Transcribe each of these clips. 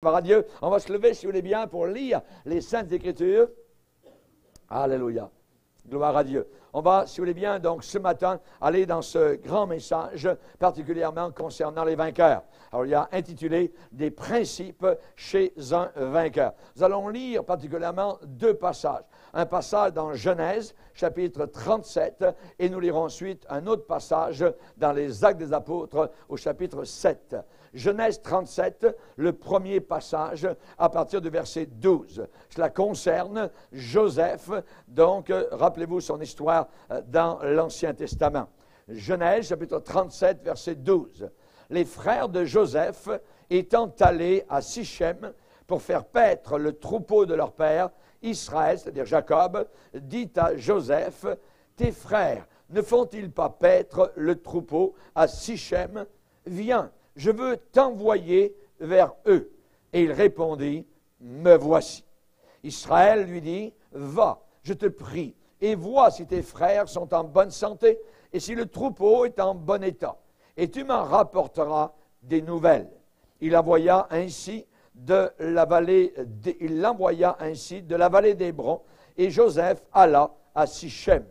Gloire à Dieu. On va se lever, si vous voulez bien, pour lire les Saintes Écritures. Alléluia. Gloire à Dieu. On va, si vous voulez bien, donc ce matin, aller dans ce grand message, particulièrement concernant les vainqueurs. Alors, il y a intitulé « Des principes chez un vainqueur ». Nous allons lire particulièrement 2 passages. Un passage dans Genèse, chapitre 37, et nous lirons ensuite un autre passage dans les Actes des Apôtres, au chapitre 7. Genèse 37, le premier passage, à partir du verset 12. Cela concerne Joseph, donc rappelez-vous son histoire dans l'Ancien Testament. Genèse, chapitre 37, verset 12. Les frères de Joseph étant allés à Sichem pour faire paître le troupeau de leur père, Israël, c'est-à-dire Jacob, dit à Joseph, « Tes frères ne font-ils pas paître le troupeau à Sichem? Viens, je veux t'envoyer vers eux. » Et il répondit, « Me voici. » Israël lui dit, « Va, je te prie, et vois si tes frères sont en bonne santé, et si le troupeau est en bon état, et tu m'en rapporteras des nouvelles. » Il l'envoya ainsi de la vallée d'Hébron, et Joseph alla à Sichem.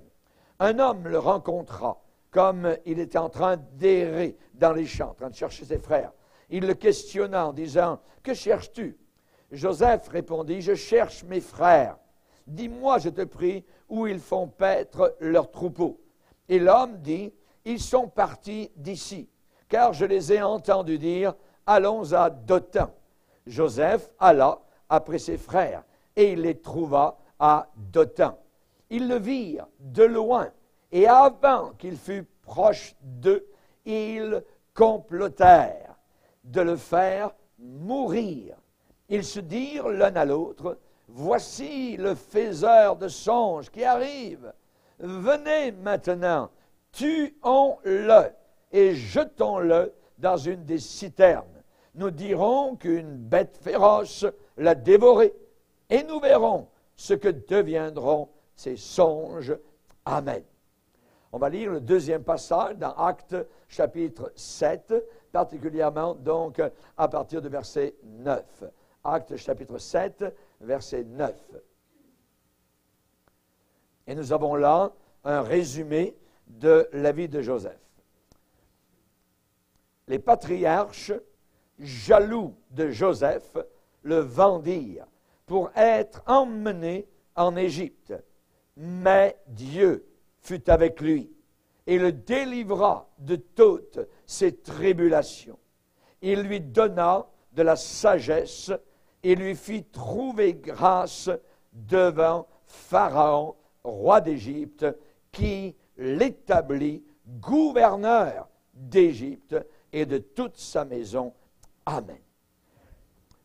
Un homme le rencontra, comme il était en train d'errer dans les champs, en train de chercher ses frères. Il le questionna en disant, « Que cherches-tu? » Joseph répondit, « Je cherche mes frères. Dis-moi, je te prie, où ils font paître leurs troupeaux. » Et l'homme dit, « Ils sont partis d'ici, car je les ai entendus dire, allons à Dothan. » Joseph alla après ses frères, et il les trouva à Dothan. Ils le virent de loin, et avant qu'il fût proche d'eux, ils complotèrent de le faire mourir. Ils se dirent l'un à l'autre, « Voici le faiseur de songes qui arrive. Venez maintenant, tuons-le et jetons-le dans une des citernes. Nous dirons qu'une bête féroce l'a dévoré, et nous verrons ce que deviendront ces songes. Amen. » On va lire le 2e passage dans Actes chapitre 7, particulièrement donc à partir du verset 9. Actes chapitre 7, verset 9. Et nous avons là un résumé de la vie de Joseph. Les patriarches, jaloux de Joseph, le vendirent pour être emmené en Égypte. Mais Dieu fut avec lui et le délivra de toutes ses tribulations. Il lui donna de la sagesse et lui fit trouver grâce devant Pharaon, roi d'Égypte, qui l'établit gouverneur d'Égypte et de toute sa maison. Amen.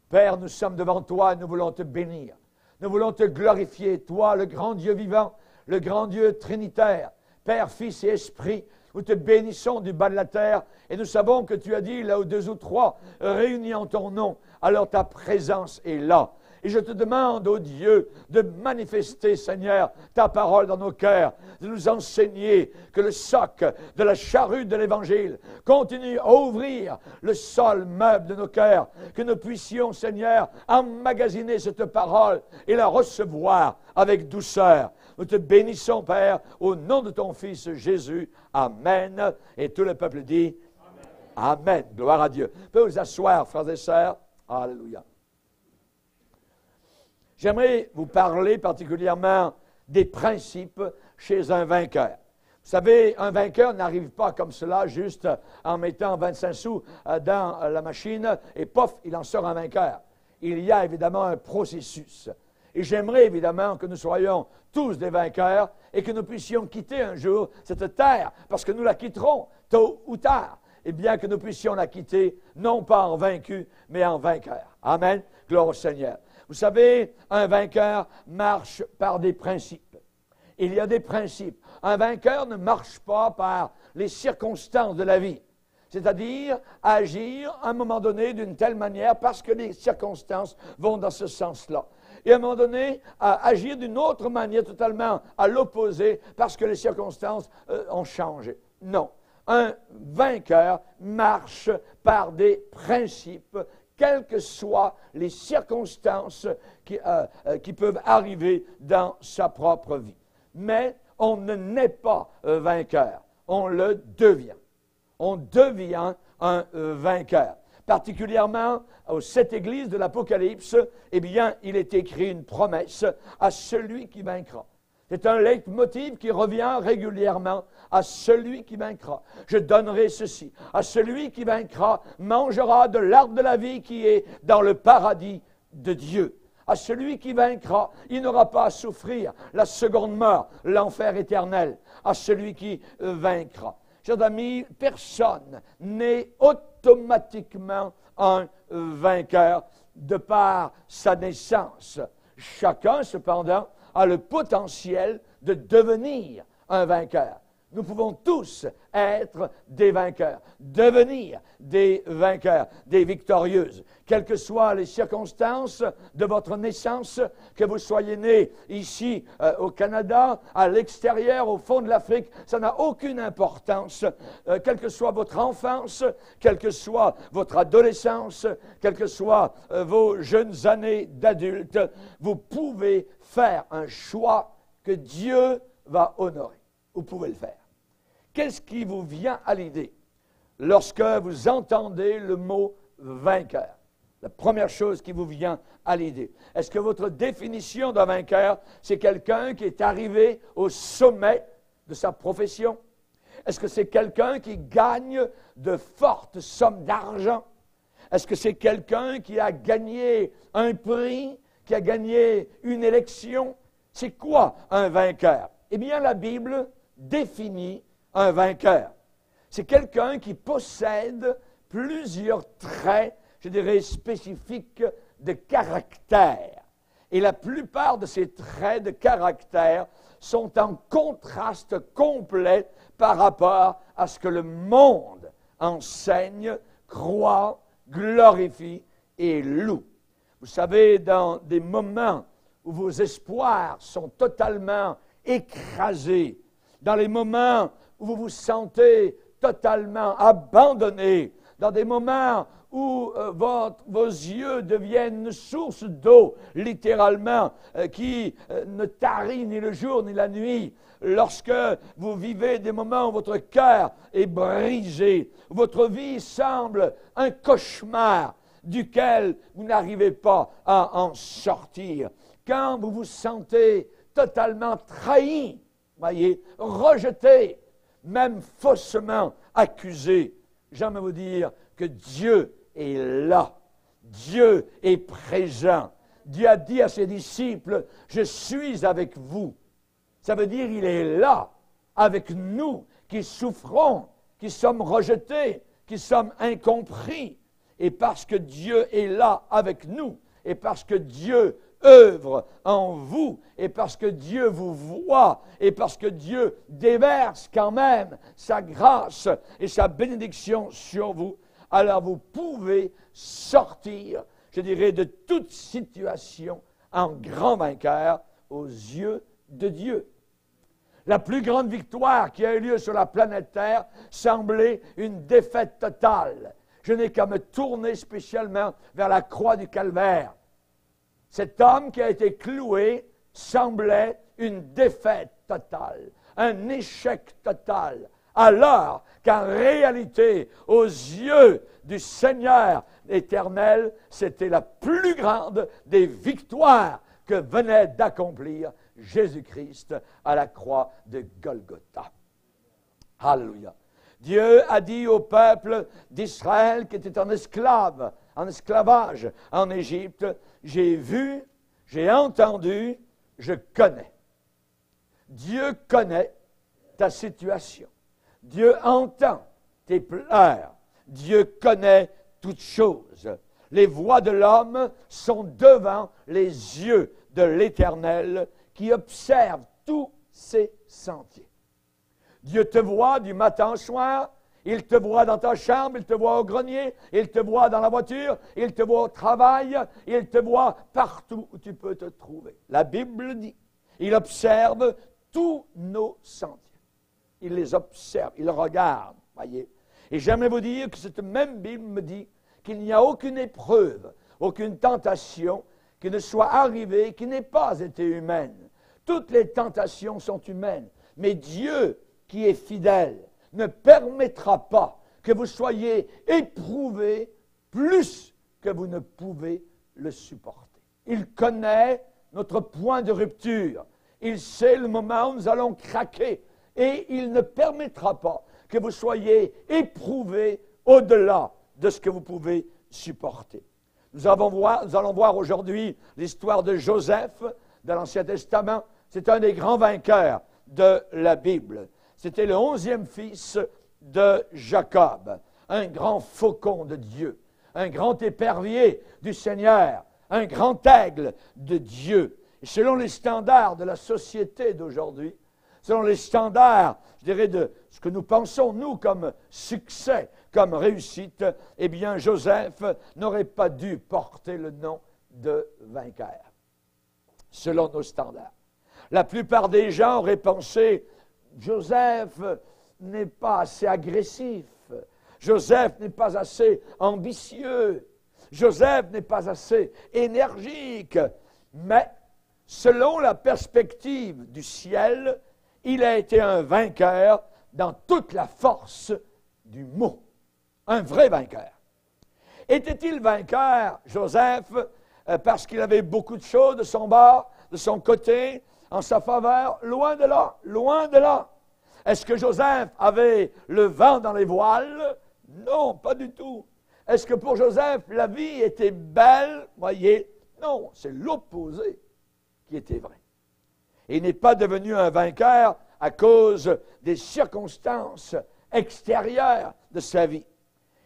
Père, nous sommes devant toi et nous voulons te bénir. Nous voulons te glorifier, toi, le grand Dieu vivant, le grand Dieu trinitaire, Père, Fils et Esprit. Nous te bénissons du bas de la terre et nous savons que tu as dit, là où 2 ou 3 réunis en ton nom, alors ta présence est là. Et je te demande, ô Dieu, de manifester, Seigneur, ta parole dans nos cœurs, de nous enseigner que le soc de la charrue de l'Évangile continue à ouvrir le sol meuble de nos cœurs, que nous puissions, Seigneur, emmagasiner cette parole et la recevoir avec douceur. Nous te bénissons, Père, au nom de ton Fils Jésus. Amen. Et tout le peuple dit Amen. Amen. Gloire à Dieu. Vous pouvez vous asseoir, frères et sœurs. Alléluia. J'aimerais vous parler particulièrement des principes chez un vainqueur. Vous savez, un vainqueur n'arrive pas comme cela, juste en mettant 25 sous dans la machine et pof, il en sort un vainqueur. Il y a évidemment un processus. Et j'aimerais évidemment que nous soyons tous des vainqueurs et que nous puissions quitter un jour cette terre, parce que nous la quitterons tôt ou tard. Et bien que nous puissions la quitter, non pas en vaincu, mais en vainqueur. Amen. Gloire au Seigneur. Vous savez, un vainqueur marche par des principes. Il y a des principes. Un vainqueur ne marche pas par les circonstances de la vie. C'est-à-dire agir à un moment donné d'une telle manière parce que les circonstances vont dans ce sens-là. Et à un moment donné, agir d'une autre manière totalement à l'opposé parce que les circonstances ont changé. Non. Un vainqueur marche par des principes quelles que soient les circonstances qui peuvent arriver dans sa propre vie. Mais on ne naît pas vainqueur, on le devient. On devient un vainqueur. Particulièrement aux 7 églises de l'Apocalypse, eh bien, il est écrit une promesse à celui qui vaincra. C'est un leitmotiv qui revient régulièrement à celui qui vaincra. Je donnerai ceci. À celui qui vaincra mangera de l'arbre de la vie qui est dans le paradis de Dieu. À celui qui vaincra, il n'aura pas à souffrir la seconde mort, l'enfer éternel. À celui qui vaincra. Chers amis, personne n'est automatiquement un vainqueur de par sa naissance. Chacun, cependant, a le potentiel de devenir un vainqueur. Nous pouvons tous être des vainqueurs, devenir des vainqueurs, des victorieuses. Quelles que soient les circonstances de votre naissance, que vous soyez né ici au Canada, à l'extérieur, au fond de l'Afrique, ça n'a aucune importance. Quelle que soit votre enfance, quelle que soit votre adolescence, quelles que soient vos jeunes années d'adulte, vous pouvez faire un choix que Dieu va honorer. Vous pouvez le faire. Qu'est-ce qui vous vient à l'idée lorsque vous entendez le mot vainqueur? La première chose qui vous vient à l'idée. Est-ce que votre définition d'un vainqueur, c'est quelqu'un qui est arrivé au sommet de sa profession? Est-ce que c'est quelqu'un qui gagne de fortes sommes d'argent? Est-ce que c'est quelqu'un qui a gagné un prix, qui a gagné une élection? C'est quoi un vainqueur? Eh bien, la Bible définit un vainqueur. C'est quelqu'un qui possède plusieurs traits, je dirais, spécifiques de caractère. Et la plupart de ces traits de caractère sont en contraste complet par rapport à ce que le monde enseigne, croit, glorifie et loue. Vous savez, dans des moments où vos espoirs sont totalement écrasés, dans les moments où vous vous sentez totalement abandonné, dans des moments où vos yeux deviennent une source d'eau, littéralement, qui ne tarit ni le jour ni la nuit, lorsque vous vivez des moments où votre cœur est brisé, où votre vie semble un cauchemar duquel vous n'arrivez pas à en sortir, quand vous vous sentez totalement trahi, voyez, rejeté, même faussement accusé, j'aime vous dire que Dieu est là. Dieu est présent. Dieu a dit à ses disciples, « Je suis avec vous ». Ça veut dire qu'il est là, avec nous, qui souffrons, qui sommes rejetés, qui sommes incompris. Et parce que Dieu est là avec nous, et parce que Dieu œuvre en vous, et parce que Dieu vous voit, et parce que Dieu déverse quand même sa grâce et sa bénédiction sur vous, alors vous pouvez sortir, je dirais, de toute situation en grand vainqueur aux yeux de Dieu. La plus grande victoire qui a eu lieu sur la planète Terre semblait une défaite totale. Je n'ai qu'à me tourner spécialement vers la croix du Calvaire. Cet homme qui a été cloué semblait une défaite totale, un échec total, alors qu'en réalité, aux yeux du Seigneur éternel, c'était la plus grande des victoires que venait d'accomplir Jésus-Christ à la croix de Golgotha. Alléluia. Dieu a dit au peuple d'Israël qui était en esclavage en Égypte, « J'ai vu, j'ai entendu, je connais. » Dieu connaît ta situation. Dieu entend tes pleurs. Dieu connaît toutes choses. Les voies de l'homme sont devant les yeux de l'Éternel qui observe tous ses sentiers. Dieu te voit du matin au soir, il te voit dans ta chambre, il te voit au grenier, il te voit dans la voiture, il te voit au travail, il te voit partout où tu peux te trouver. La Bible dit, il observe tous nos sentiers. Il les observe, il regarde, voyez. Et j'aimerais vous dire que cette même Bible me dit qu'il n'y a aucune épreuve, aucune tentation qui ne soit arrivée, qui n'ait pas été humaine. Toutes les tentations sont humaines, mais Dieu, qui est fidèle, ne permettra pas que vous soyez éprouvés plus que vous ne pouvez le supporter. Il connaît notre point de rupture. Il sait le moment où nous allons craquer et il ne permettra pas que vous soyez éprouvés au-delà de ce que vous pouvez supporter. Nous allons voir aujourd'hui l'histoire de Joseph de l'Ancien Testament. C'est un des grands vainqueurs de la Bible. C'était le 11e fils de Jacob, un grand faucon de Dieu, un grand épervier du Seigneur, un grand aigle de Dieu. Et selon les standards de la société d'aujourd'hui, selon les standards, je dirais, de ce que nous pensons, nous, comme succès, comme réussite, eh bien, Joseph n'aurait pas dû porter le nom de vainqueur, selon nos standards. La plupart des gens auraient pensé, Joseph n'est pas assez agressif, Joseph n'est pas assez ambitieux, Joseph n'est pas assez énergique, mais selon la perspective du ciel, il a été un vainqueur dans toute la force du mot. Un vrai vainqueur. Était-il vainqueur, Joseph, parce qu'il avait beaucoup de choses de son bord, de son côté, en sa faveur? Loin de là, loin de là. Est-ce que Joseph avait le vent dans les voiles? Non, pas du tout. Est-ce que pour Joseph, la vie était belle? Voyez, non, c'est l'opposé qui était vrai. Et il n'est pas devenu un vainqueur à cause des circonstances extérieures de sa vie.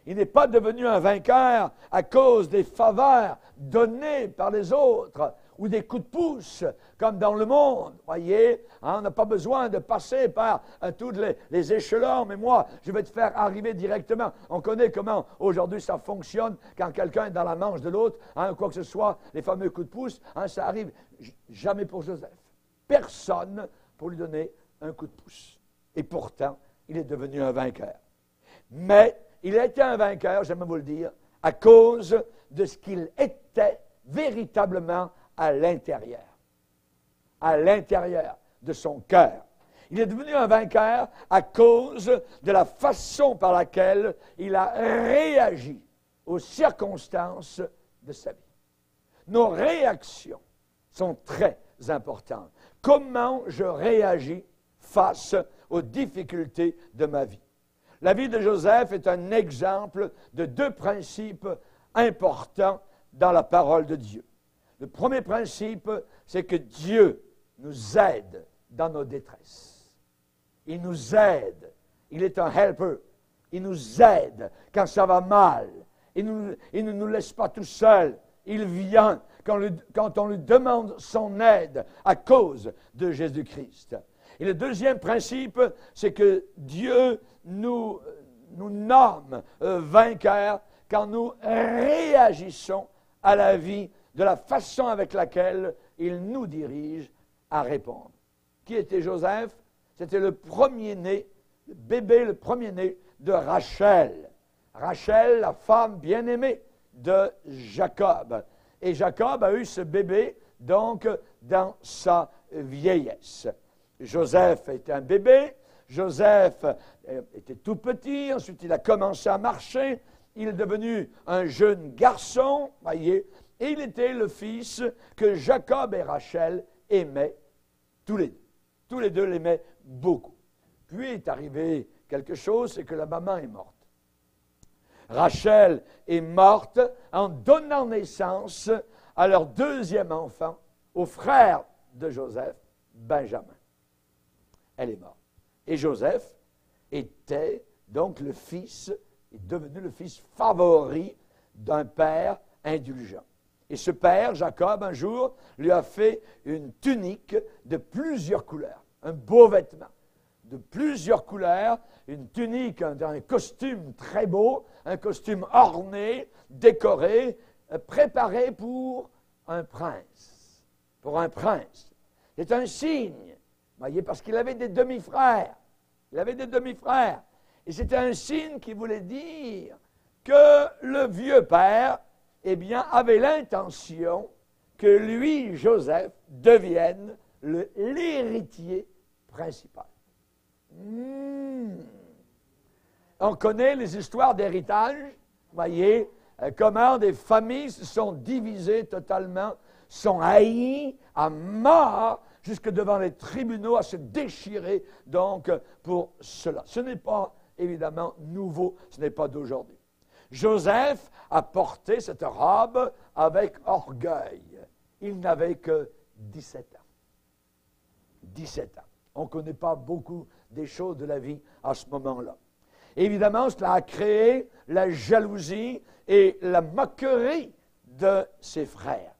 Il n'est pas devenu un vainqueur à cause des faveurs données par les autres ou des coups de pouce, comme dans le monde. Voyez, on n'a pas besoin de passer par tous les échelons, mais moi, je vais te faire arriver directement. On connaît comment aujourd'hui ça fonctionne quand quelqu'un est dans la manche de l'autre, quoi que ce soit, les fameux coups de pouce, ça arrive jamais pour Joseph. Personne pour lui donner un coup de pouce. Et pourtant, il est devenu un vainqueur. Mais il a été un vainqueur, j'aime vous le dire, à cause de ce qu'il était véritablement à l'intérieur de son cœur. Il est devenu un vainqueur à cause de la façon par laquelle il a réagi aux circonstances de sa vie. Nos réactions sont très importantes. Comment je réagis face aux difficultés de ma vie? La vie de Joseph est un exemple de deux principes importants dans la parole de Dieu. Le premier principe, c'est que Dieu nous aide dans nos détresses. Il nous aide. Il est un helper. Il nous aide quand ça va mal. Il ne nous laisse pas tout seuls. Il vient quand on lui demande son aide à cause de Jésus-Christ. Et le deuxième principe, c'est que Dieu nous nomme vainqueurs quand nous réagissons à la vie de la façon avec laquelle il nous dirige à répondre. Qui était Joseph? C'était le premier-né, le bébé, le premier-né de Rachel. Rachel, la femme bien-aimée de Jacob. Et Jacob a eu ce bébé, donc, dans sa vieillesse. Joseph était un bébé, Joseph était tout petit, ensuite il a commencé à marcher, il est devenu un jeune garçon, voyez, et il était le fils que Jacob et Rachel aimaient tous les deux. Tous les deux l'aimaient beaucoup. Puis est arrivé quelque chose, c'est que la maman est morte. Rachel est morte en donnant naissance à leur deuxième enfant, au frère de Joseph, Benjamin. Elle est morte. Et Joseph était donc le fils, est devenu le fils favori d'un père indulgent. Et ce père, Jacob, un jour, lui a fait une tunique de plusieurs couleurs, un beau vêtement de plusieurs couleurs, une tunique, un costume très beau, un costume orné, décoré, préparé pour un prince. Pour un prince. C'est un signe, voyez, parce qu'il avait des demi-frères. Il avait des demi-frères. Et c'était un signe qui voulait dire que le vieux père, eh bien, avait l'intention que lui, Joseph, devienne l'héritier principal. On connaît les histoires d'héritage, voyez, comment des familles se sont divisées totalement, sont haïes à mort, jusque devant les tribunaux, à se déchirer, donc, pour cela. Ce n'est pas, évidemment, nouveau, ce n'est pas d'aujourd'hui. Joseph a porté cette robe avec orgueil. Il n'avait que 17 ans. 17 ans. On ne connaît pas beaucoup des choses de la vie à ce moment-là. Évidemment, cela a créé la jalousie et la moquerie de ses frères.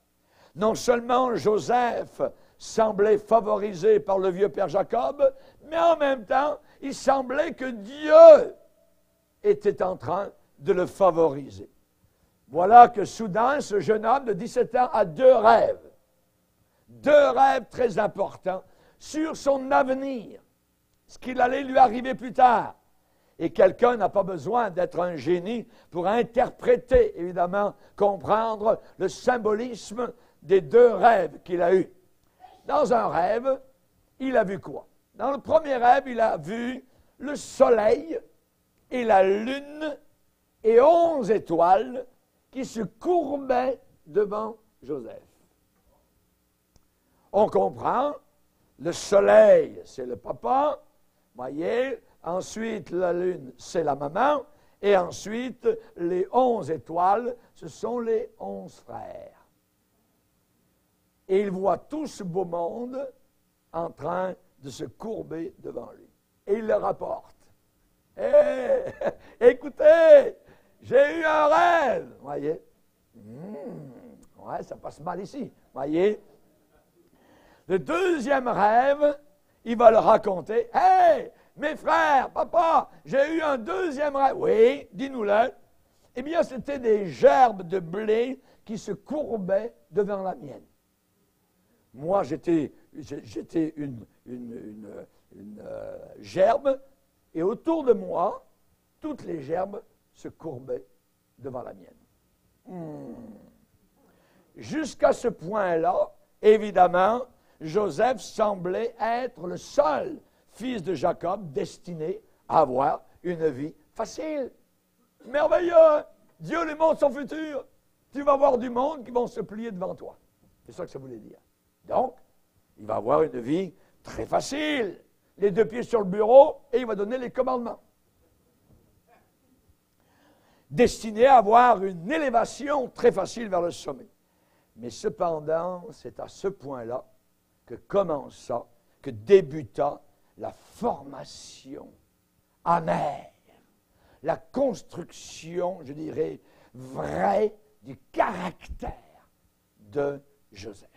Non seulement Joseph semblait favorisé par le vieux père Jacob, mais en même temps, il semblait que Dieu était en train de le favoriser. Voilà que soudain, ce jeune homme de 17 ans a deux rêves très importants sur son avenir, ce qu'il allait lui arriver plus tard. Et quelqu'un n'a pas besoin d'être un génie pour interpréter, évidemment, comprendre le symbolisme des deux rêves qu'il a eus. Dans un rêve, il a vu quoi? Dans le premier rêve, il a vu le soleil et la lune et 11 étoiles qui se courbaient devant Joseph. On comprend, le soleil, c'est le papa, voyez, ensuite la lune, c'est la maman, et ensuite les 11 étoiles, ce sont les 11 frères. Et il voit tout ce beau monde en train de se courber devant lui. Et il le rapporte. Hey, écoutez, j'ai eu un rêve. Voyez? Ouais, ça passe mal ici. Voyez? Le deuxième rêve, il va le raconter. Hey, mes frères, papa, j'ai eu un deuxième rêve. Oui, dis-nous-le. Eh bien, c'était des gerbes de blé qui se courbaient devant la mienne. Moi, j'étais une gerbe, et autour de moi, toutes les gerbes se courbaient devant la mienne. Jusqu'à ce point-là, évidemment, Joseph semblait être le seul fils de Jacob destiné à avoir une vie facile. Merveilleux! Dieu lui montre son futur. Tu vas voir du monde qui vont se plier devant toi. C'est ça que ça voulait dire. Donc, il va avoir une vie très facile. Les deux pieds sur le bureau et il va donner les commandements. Destiné à avoir une élévation très facile vers le sommet. Mais cependant, c'est à ce point-là que commença, que débuta la formation amère, la construction, je dirais, vraie du caractère de Joseph.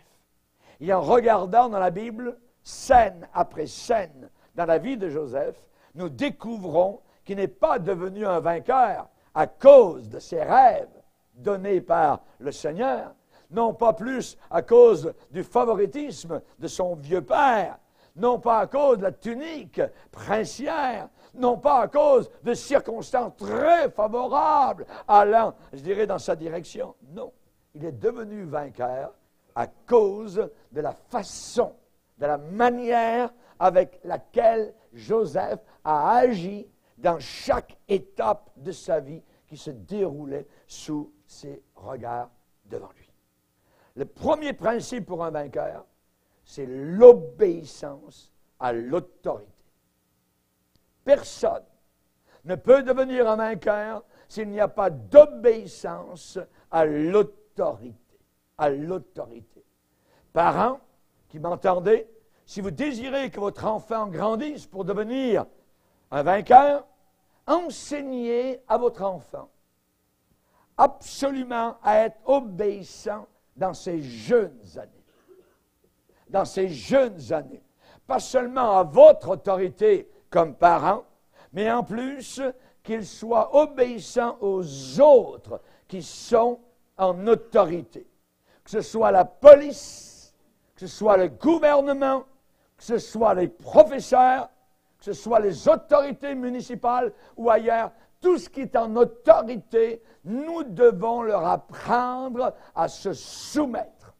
Et en regardant dans la Bible, scène après scène, dans la vie de Joseph, nous découvrons qu'il n'est pas devenu un vainqueur à cause de ses rêves donnés par le Seigneur, non pas plus à cause du favoritisme de son vieux père, non pas à cause de la tunique princière, non pas à cause de circonstances très favorables allant, je dirais, dans sa direction. Non, il est devenu vainqueur à cause de la façon, de la manière avec laquelle Joseph a agi dans chaque étape de sa vie qui se déroulait sous ses regards devant lui. Le premier principe pour un vainqueur, c'est l'obéissance à l'autorité. Personne ne peut devenir un vainqueur s'il n'y a pas d'obéissance à l'autorité. À l'autorité. Parents qui m'entendez, si vous désirez que votre enfant grandisse pour devenir un vainqueur, enseignez à votre enfant absolument à être obéissant dans ses jeunes années. Dans ses jeunes années. Pas seulement à votre autorité comme parent, mais en plus qu'il soit obéissant aux autres qui sont en autorité. Que ce soit la police, que ce soit le gouvernement, que ce soit les professeurs, que ce soit les autorités municipales ou ailleurs, tout ce qui est en autorité, nous devons leur apprendre à se soumettre.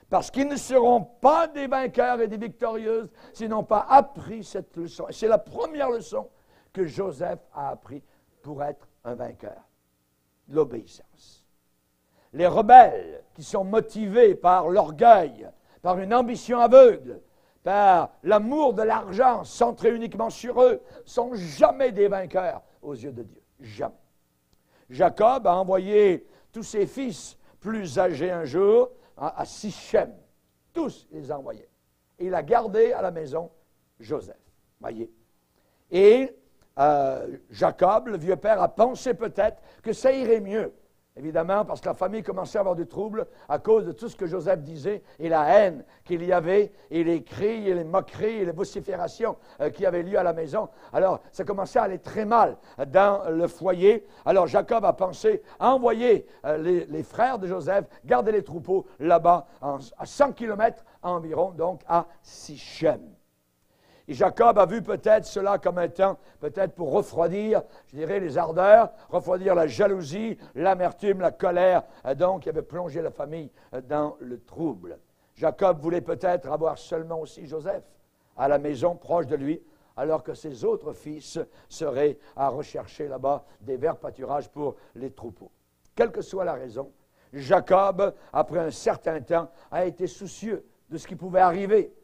Parce qu'ils ne seront pas des vainqueurs et des victorieuses s'ils n'ont pas appris cette leçon. Et c'est la première leçon que Joseph a appris pour être un vainqueur. L'obéissance. Les rebelles qui sont motivés par l'orgueil, par une ambition aveugle, par l'amour de l'argent centré uniquement sur eux, sont jamais des vainqueurs aux yeux de Dieu. Jamais. Jacob a envoyé tous ses fils plus âgés un jour à Sichem. Tous les a envoyés. Et il a gardé à la maison Joseph. Voyez. Et Jacob, le vieux père, a pensé peut-être que ça irait mieux. Évidemment, parce que la famille commençait à avoir du trouble à cause de tout ce que Joseph disait et la haine qu'il y avait, et les cris, et les moqueries, et les vociférations qui avaient lieu à la maison. Alors, ça commençait à aller très mal dans le foyer. Alors, Jacob a pensé à envoyer les frères de Joseph garder les troupeaux là-bas, à 100 km environ, donc à Sichem. Et Jacob a vu peut-être cela comme un temps, peut-être pour refroidir, je dirais, les ardeurs, refroidir la jalousie, l'amertume, la colère, donc qui avait plongé la famille dans le trouble. Jacob voulait peut-être avoir seulement aussi Joseph à la maison proche de lui, alors que ses autres fils seraient à rechercher là-bas des verts pâturages pour les troupeaux. Quelle que soit la raison, Jacob, après un certain temps, a été soucieux de ce qui pouvait arriver.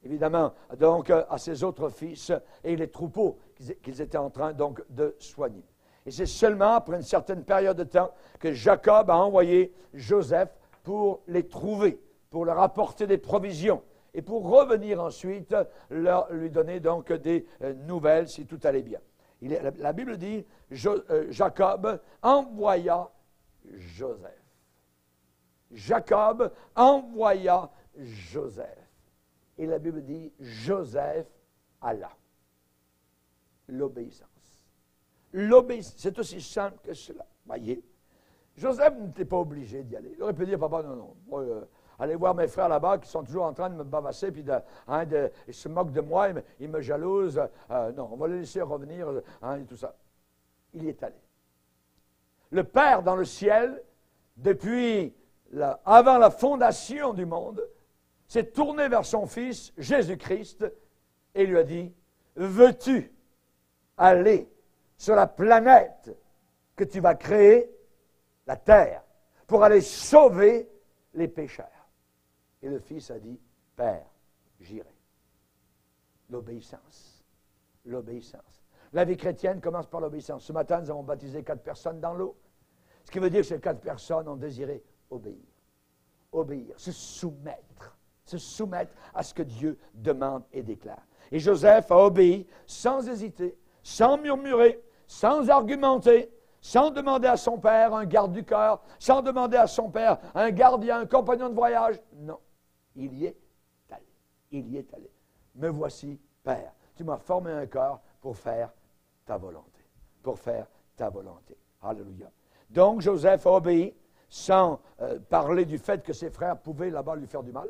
Évidemment, donc, à ses autres fils et les troupeaux qu'ils étaient en train, donc, de soigner. Et c'est seulement après une certaine période de temps que Jacob a envoyé Joseph pour les trouver, pour leur apporter des provisions et pour revenir ensuite lui donner donc des nouvelles si tout allait bien. La Bible dit, Jacob envoya Joseph. Jacob envoya Joseph. Et la Bible dit, Joseph alla. L'obéissance. L'obéissance, c'est aussi simple que cela. Voyez, Joseph n'était pas obligé d'y aller. Il aurait pu dire, papa, non, allez voir mes frères là-bas qui sont toujours en train de me bavasser, puis ils se moquent de moi, ils me jalousent. Non, on va les laisser revenir, et tout ça. Il y est allé. Le Père dans le ciel, avant la fondation du monde, s'est tourné vers son Fils, Jésus-Christ, et lui a dit, veux-tu aller sur la planète que tu vas créer, la terre, pour aller sauver les pécheurs? Et le Fils a dit, Père, j'irai. L'obéissance. L'obéissance. La vie chrétienne commence par l'obéissance. Ce matin, nous avons baptisé 4 personnes dans l'eau. Ce qui veut dire que ces 4 personnes ont désiré obéir. Obéir, se soumettre à ce que Dieu demande et déclare. Et Joseph a obéi sans hésiter, sans murmurer, sans argumenter, sans demander à son père un garde du cœur, sans demander à son père un gardien, un compagnon de voyage. Non, il y est allé. Il y est allé. Me voici, Père. Tu m'as formé un cœur pour faire ta volonté. Pour faire ta volonté. Alléluia. Donc Joseph a obéi sans parler du fait que ses frères pouvaient là-bas lui faire du mal.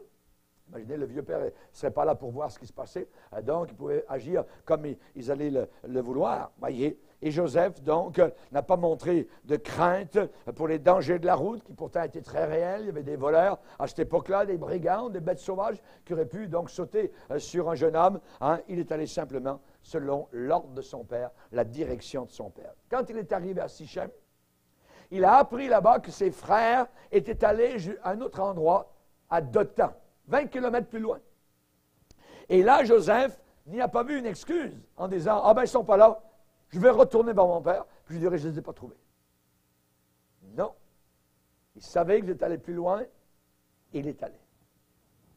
Imaginez, le vieux père ne serait pas là pour voir ce qui se passait. Donc, il pouvait agir comme ils allaient le vouloir. Voyez. Et Joseph, donc, n'a pas montré de crainte pour les dangers de la route, qui pourtant étaient très réels. Il y avait des voleurs à cette époque-là, des brigands, des bêtes sauvages qui auraient pu donc sauter sur un jeune homme. Il est allé simplement selon l'ordre de son père, la direction de son père. Quand il est arrivé à Sichem, il a appris là-bas que ses frères étaient allés à un autre endroit, à Dothan. 20 kilomètres plus loin. Et là, Joseph n'y a pas vu une excuse en disant, ah ben, ils ne sont pas là, je vais retourner vers mon père, puis je dirai, je ne les ai pas trouvés. Non. Il savait qu'il était allé plus loin, et il est allé.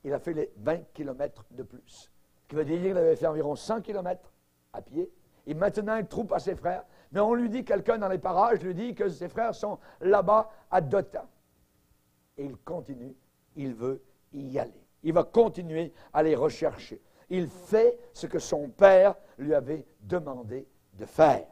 Il a fait les 20 kilomètres de plus. Ce qui veut dire qu'il avait fait environ 100 kilomètres à pied, et maintenant il troupe à ses frères. Mais on lui dit, quelqu'un dans les parages lui dit que ses frères sont là-bas à Dothan. Et il continue, il veut y aller. Il va continuer à les rechercher. Il fait ce que son père lui avait demandé de faire.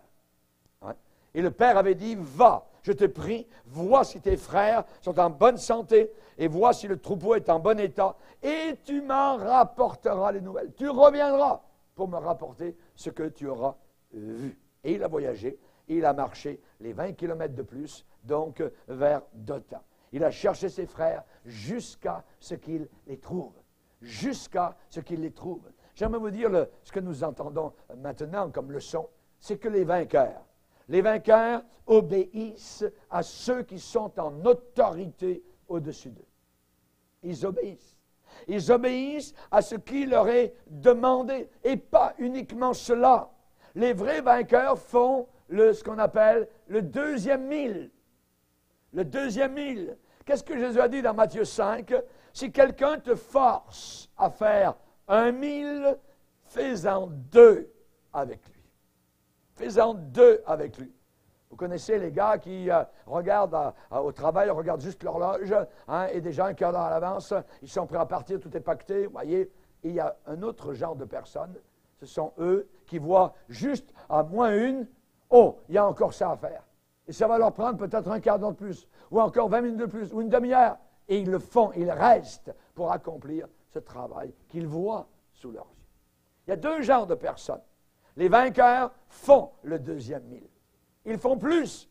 Et le père avait dit, va, je te prie, vois si tes frères sont en bonne santé et vois si le troupeau est en bon état et tu m'en rapporteras les nouvelles. Tu reviendras pour me rapporter ce que tu auras vu. Et il a voyagé il a marché les 20 kilomètres de plus, donc vers Dothan. Il a cherché ses frères jusqu'à ce qu'il les trouve. Jusqu'à ce qu'il les trouve. J'aimerais vous dire ce que nous entendons maintenant comme leçon, c'est que les vainqueurs obéissent à ceux qui sont en autorité au-dessus d'eux. Ils obéissent. Ils obéissent à ce qui leur est demandé. Et pas uniquement cela. Les vrais vainqueurs font ce qu'on appelle le deuxième mille. Le deuxième mille. Qu'est-ce que Jésus a dit dans Matthieu 5? Si quelqu'un te force à faire 1 000, fais-en 2 avec lui. Fais-en 2 avec lui. Vous connaissez les gars qui regardent au travail, regardent juste l'horloge, et déjà un quart d'heure à l'avance, ils sont prêts à partir, tout est pacté, vous voyez. Et il y a un autre genre de personnes, ce sont eux qui voient juste à -1, oh, il y a encore ça à faire. Et ça va leur prendre peut-être un quart d'heure de plus, ou encore 20 minutes de plus, ou une demi-heure. Et ils le font, ils restent pour accomplir ce travail qu'ils voient sous leurs yeux. Il y a 2 genres de personnes. Les vainqueurs font le deuxième mille. Ils font plus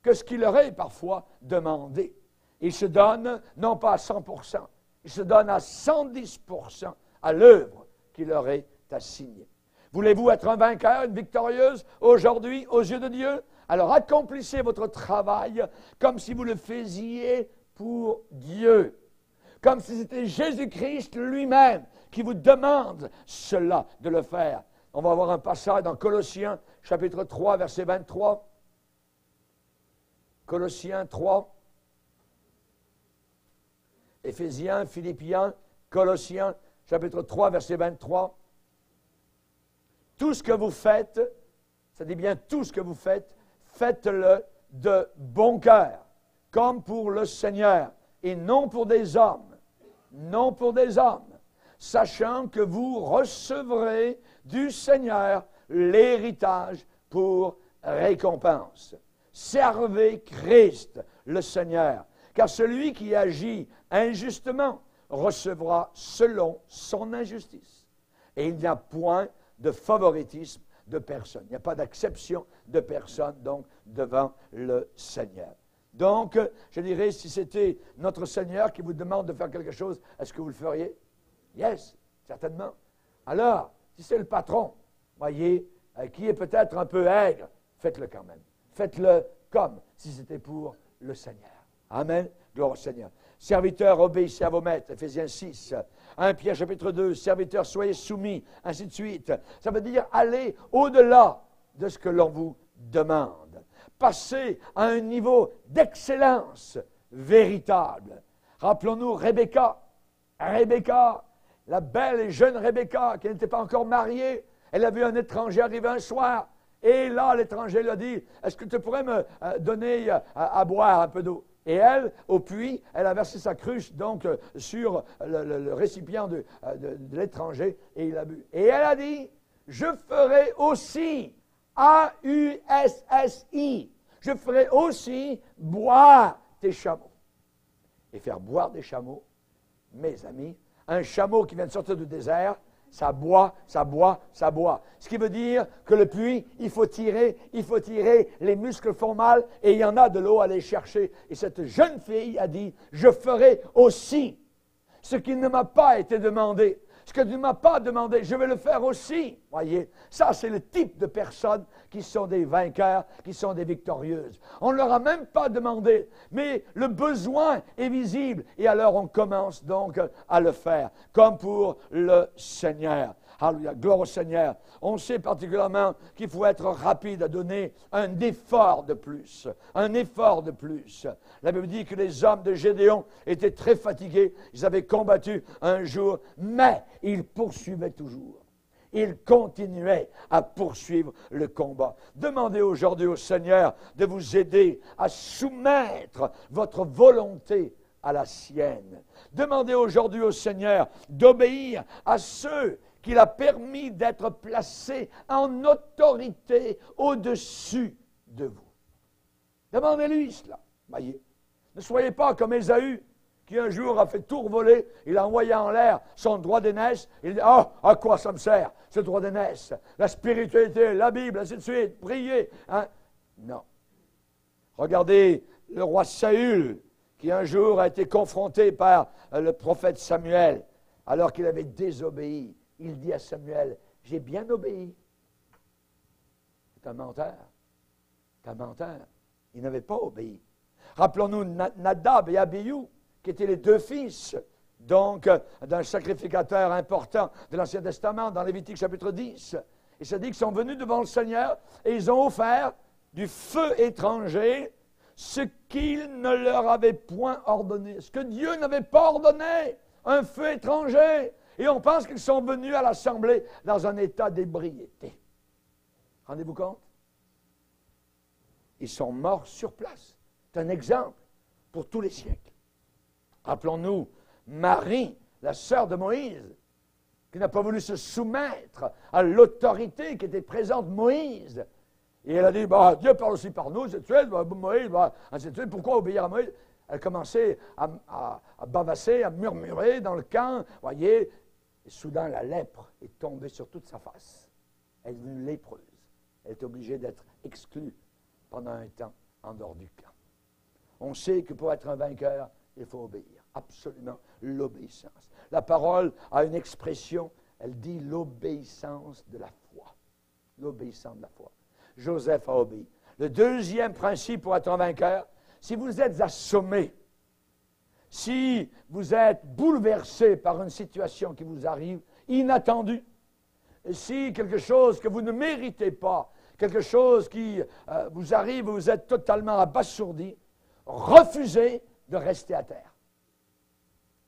que ce qui leur est parfois demandé. Ils se donnent, non pas à 100%, ils se donnent à 110% à l'œuvre qui leur est assignée. Voulez-vous être un vainqueur, une victorieuse aujourd'hui aux yeux de Dieu? Alors accomplissez votre travail comme si vous le faisiez pour Dieu. Comme si c'était Jésus-Christ lui-même qui vous demande cela, de le faire. On va avoir un passage dans Colossiens, chapitre 3, verset 23. Colossiens 3. Éphésiens, Philippiens, Colossiens, chapitre 3, verset 23. Tout ce que vous faites, ça dit bien tout ce que vous faites, faites-le de bon cœur, comme pour le Seigneur, et non pour des hommes. Non pour des hommes, sachant que vous recevrez du Seigneur l'héritage pour récompense. Servez Christ, le Seigneur, car celui qui agit injustement recevra selon son injustice. Et il n'y a point de favoritisme de personne. Il n'y a pas d'acception de personne, donc, devant le Seigneur. Donc, je dirais, si c'était notre Seigneur qui vous demande de faire quelque chose, est-ce que vous le feriez? Yes, certainement. Alors, si c'est le patron, voyez, qui est peut-être un peu aigre, faites-le quand même. Faites-le comme si c'était pour le Seigneur. Amen. Gloire au Seigneur. Serviteurs, obéissez à vos maîtres. Éphésiens 6. 1 Pierre chapitre 2. Serviteurs, soyez soumis. Ainsi de suite. Ça veut dire aller au-delà de ce que l'on vous demande. Passer à un niveau d'excellence véritable. Rappelons-nous Rebecca. Rebecca, la belle et jeune Rebecca, qui n'était pas encore mariée, elle a vu un étranger arriver un soir. Et là, l'étranger lui a dit, est-ce que tu pourrais me donner à boire un peu d'eau? Et elle, au puits, elle a versé sa cruche donc sur le récipient de l'étranger et il a bu. Et elle a dit, je ferai aussi, A-U-S-S-I, je ferai aussi boire tes chameaux. Et faire boire des chameaux, mes amis, un chameau qui vient de sortir du désert, ça boit, ça boit, ça boit. Ce qui veut dire que le puits, il faut tirer, les muscles font mal et il y en a de l'eau à aller chercher. Et cette jeune fille a dit, je ferai aussi ce qui ne m'a pas été demandé. Ce que tu ne m'as pas demandé, je vais le faire aussi. Voyez, ça c'est le type de personnes qui sont des vainqueurs, qui sont des victorieuses. On ne leur a même pas demandé, mais le besoin est visible. Et alors on commence donc à le faire, comme pour le Seigneur. Alléluia, gloire au Seigneur. On sait particulièrement qu'il faut être rapide à donner un effort de plus. Un effort de plus. La Bible dit que les hommes de Gédéon étaient très fatigués. Ils avaient combattu un jour, mais ils poursuivaient toujours. Ils continuaient à poursuivre le combat. Demandez aujourd'hui au Seigneur de vous aider à soumettre votre volonté à la sienne. Demandez aujourd'hui au Seigneur d'obéir à ceux qu'il a permis d'être placés en autorité au-dessus de vous. Demandez-lui cela. Voyez. Ne soyez pas comme Ésaü, qui un jour a fait tout voler, il a envoyé en l'air son droit d'aînesse, il dit, ah, à quoi ça me sert, ce droit d'aînesse? La spiritualité, la Bible, ainsi de suite, prier. Hein? Non. Regardez le roi Saül, qui un jour a été confronté par le prophète Samuel, alors qu'il avait désobéi. Il dit à Samuel, « J'ai bien obéi. » C'est un menteur. C'est un menteur. Il n'avait pas obéi. Rappelons-nous Nadab et Abihu, qui étaient les deux fils, donc, d'un sacrificateur important de l'Ancien Testament, dans Lévitique chapitre 10. Il se dit qu'ils sont venus devant le Seigneur et ils ont offert du feu étranger, ce qu'il ne leur avait point ordonné, ce que Dieu n'avait pas ordonné, un feu étranger. Et on pense qu'ils sont venus à l'assemblée dans un état d'ébriété. Rendez-vous compte? Ils sont morts sur place. C'est un exemple pour tous les siècles. Rappelons-nous Marie, la sœur de Moïse, qui n'a pas voulu se soumettre à l'autorité qui était présente, Moïse. Et elle a dit, bah, Dieu parle aussi par nous, ainsi de suite, Moïse, ainsi de suite, pourquoi obéir à Moïse? Elle a commencé à bavasser, à murmurer dans le camp, voyez, et soudain la lèpre est tombée sur toute sa face. Elle est devenue lépreuse. Elle est obligée d'être exclue pendant un temps en dehors du camp. On sait que pour être un vainqueur, il faut obéir. Absolument, l'obéissance. La parole a une expression, elle dit l'obéissance de la foi. L'obéissance de la foi. Joseph a obéi. Le deuxième principe pour être un vainqueur, si vous êtes assommé, si vous êtes bouleversé par une situation qui vous arrive, inattendue, si quelque chose que vous ne méritez pas, quelque chose qui vous arrive, vous êtes totalement abasourdi, refusez de rester à terre.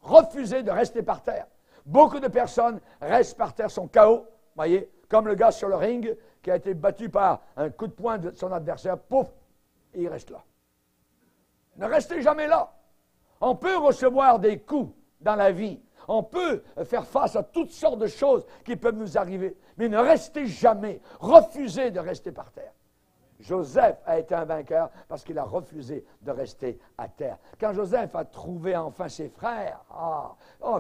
Refusez de rester par terre. Beaucoup de personnes restent par terre, sont KO, voyez, comme le gars sur le ring qui a été battu par un coup de poing de son adversaire, pouf, et il reste là. Ne restez jamais là. On peut recevoir des coups dans la vie. On peut faire face à toutes sortes de choses qui peuvent nous arriver, mais ne restez jamais. Refusez de rester par terre. Joseph a été un vainqueur parce qu'il a refusé de rester à terre. Quand Joseph a trouvé enfin ses frères,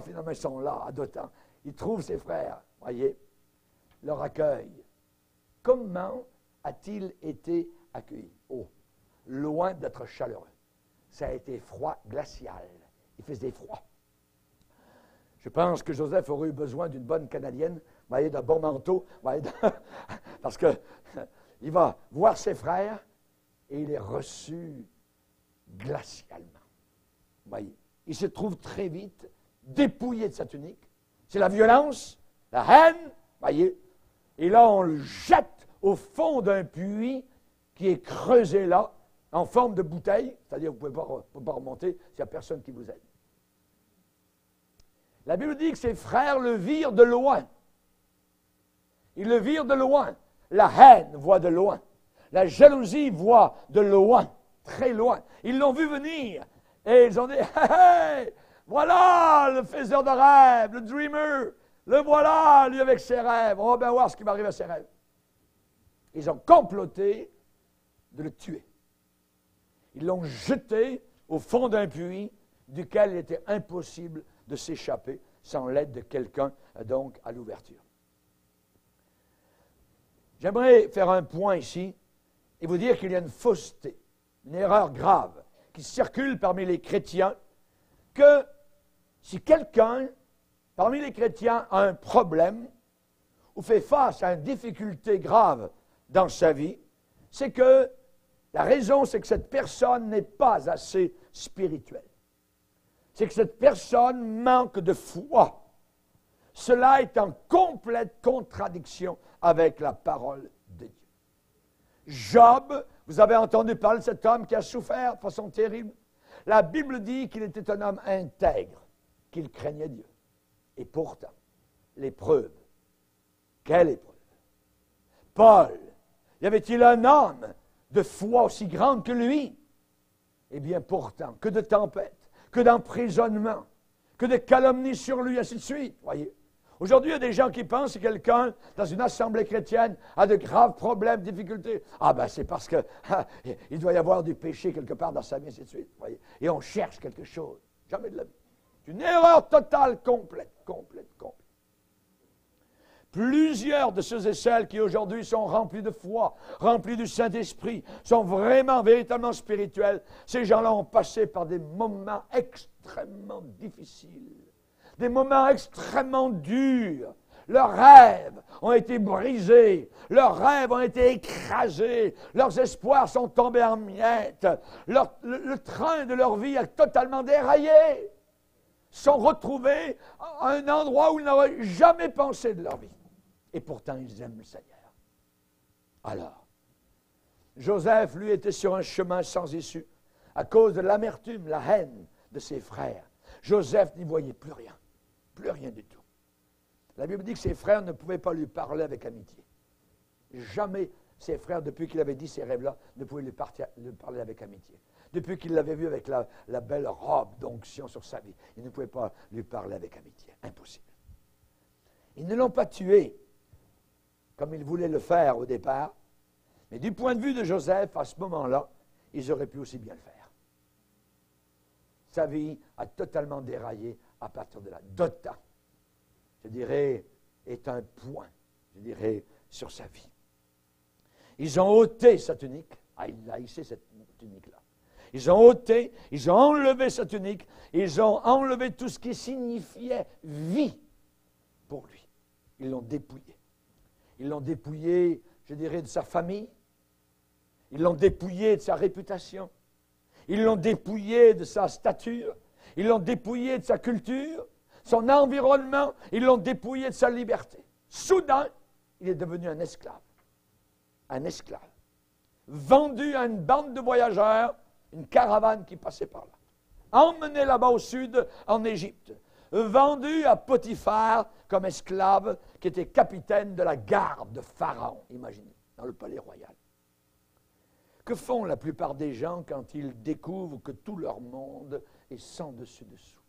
finalement ils sont là à Dothan, il trouve ses frères, voyez, leur accueil. Comment a-t-il été accueilli? Oh, loin d'être chaleureux. Ça a été froid glacial. Il faisait froid. Je pense que Joseph aurait eu besoin d'une bonne Canadienne, voyez, d'un bon manteau, voyez, parce que il va voir ses frères et il est reçu glacialement. Voyez, il se trouve très vite dépouillé de sa tunique. C'est la violence, la haine, voyez. Et là, on le jette au fond d'un puits qui est creusé là, en forme de bouteille, c'est-à-dire que vous ne pouvez pas remonter s'il n'y a personne qui vous aide. La Bible dit que ses frères le virent de loin. Ils le virent de loin. La haine voit de loin. La jalousie voit de loin, très loin. Ils l'ont vu venir et ils ont dit, hey, voilà le faiseur de rêves, le dreamer, le voilà, lui avec ses rêves. On va bien voir ce qui va arriver à ses rêves. Ils ont comploté de le tuer. Ils l'ont jeté au fond d'un puits duquel il était impossible de s'échapper sans l'aide de quelqu'un, donc, à l'ouverture. J'aimerais faire un point ici et vous dire qu'il y a une fausseté, une erreur grave qui circule parmi les chrétiens, que si quelqu'un, parmi les chrétiens, a un problème ou fait face à une difficulté grave dans sa vie, c'est que la raison, c'est que cette personne n'est pas assez spirituelle. C'est que cette personne manque de foi. Cela est en complète contradiction avec la parole de Dieu. Job, vous avez entendu parler de cet homme qui a souffert de façon terrible. La Bible dit qu'il était un homme intègre, qu'il craignait Dieu. Et pourtant, l'épreuve, quelle épreuve? Paul, y avait-il un homme de foi aussi grande que lui? Eh bien pourtant, que de tempêtes, que d'emprisonnements, que de calomnies sur lui, ainsi de suite, voyez. Aujourd'hui, il y a des gens qui pensent que quelqu'un, dans une assemblée chrétienne, a de graves problèmes, difficultés. Ah ben, c'est parce que il doit y avoir du péché quelque part dans sa vie, ainsi de suite. Voyez. Et on cherche quelque chose. Jamais de la vie. C'est une erreur totale, complète. Plusieurs de ceux et celles qui aujourd'hui sont remplis de foi, remplis du Saint-Esprit, sont vraiment, véritablement spirituels, ces gens-là ont passé par des moments extrêmement difficiles, des moments extrêmement durs. Leurs rêves ont été brisés, leurs rêves ont été écrasés, leurs espoirs sont tombés en miettes, le train de leur vie a totalement déraillé, sont retrouvés à un endroit où ils n'auraient jamais pensé de leur vie. Et pourtant, ils aiment le Seigneur. Alors, Joseph, lui, était sur un chemin sans issue à cause de l'amertume, la haine de ses frères. Joseph n'y voyait plus rien du tout. La Bible dit que ses frères ne pouvaient pas lui parler avec amitié. Jamais ses frères, depuis qu'il avait dit ces rêves-là, ne pouvaient lui parler avec amitié. Depuis qu'il l'avait vu avec la belle robe d'onction sur sa vie, ils ne pouvaient pas lui parler avec amitié. Impossible. Ils ne l'ont pas tué comme ils voulaient le faire au départ, mais du point de vue de Joseph, à ce moment-là, ils auraient pu aussi bien le faire. Sa vie a totalement déraillé à partir de là. Dothan, je dirais, est un point, je dirais, sur sa vie. Ils ont ôté sa tunique. Ah, il a hissé cette tunique-là. Ils ont ôté, ils ont enlevé sa tunique, ils ont enlevé tout ce qui signifiait vie pour lui. Ils l'ont dépouillé. Ils l'ont dépouillé, je dirais, de sa famille. Ils l'ont dépouillé de sa réputation. Ils l'ont dépouillé de sa stature. Ils l'ont dépouillé de sa culture, son environnement. Ils l'ont dépouillé de sa liberté. Soudain, il est devenu un esclave. Un esclave. Vendu à une bande de voyageurs, une caravane qui passait par là. Emmené là-bas au sud, en Égypte. Vendu à Potiphar comme esclave, qui était capitaine de la garde de Pharaon, imaginez, dans le palais royal. Que font la plupart des gens quand ils découvrent que tout leur monde est sans dessus-dessous?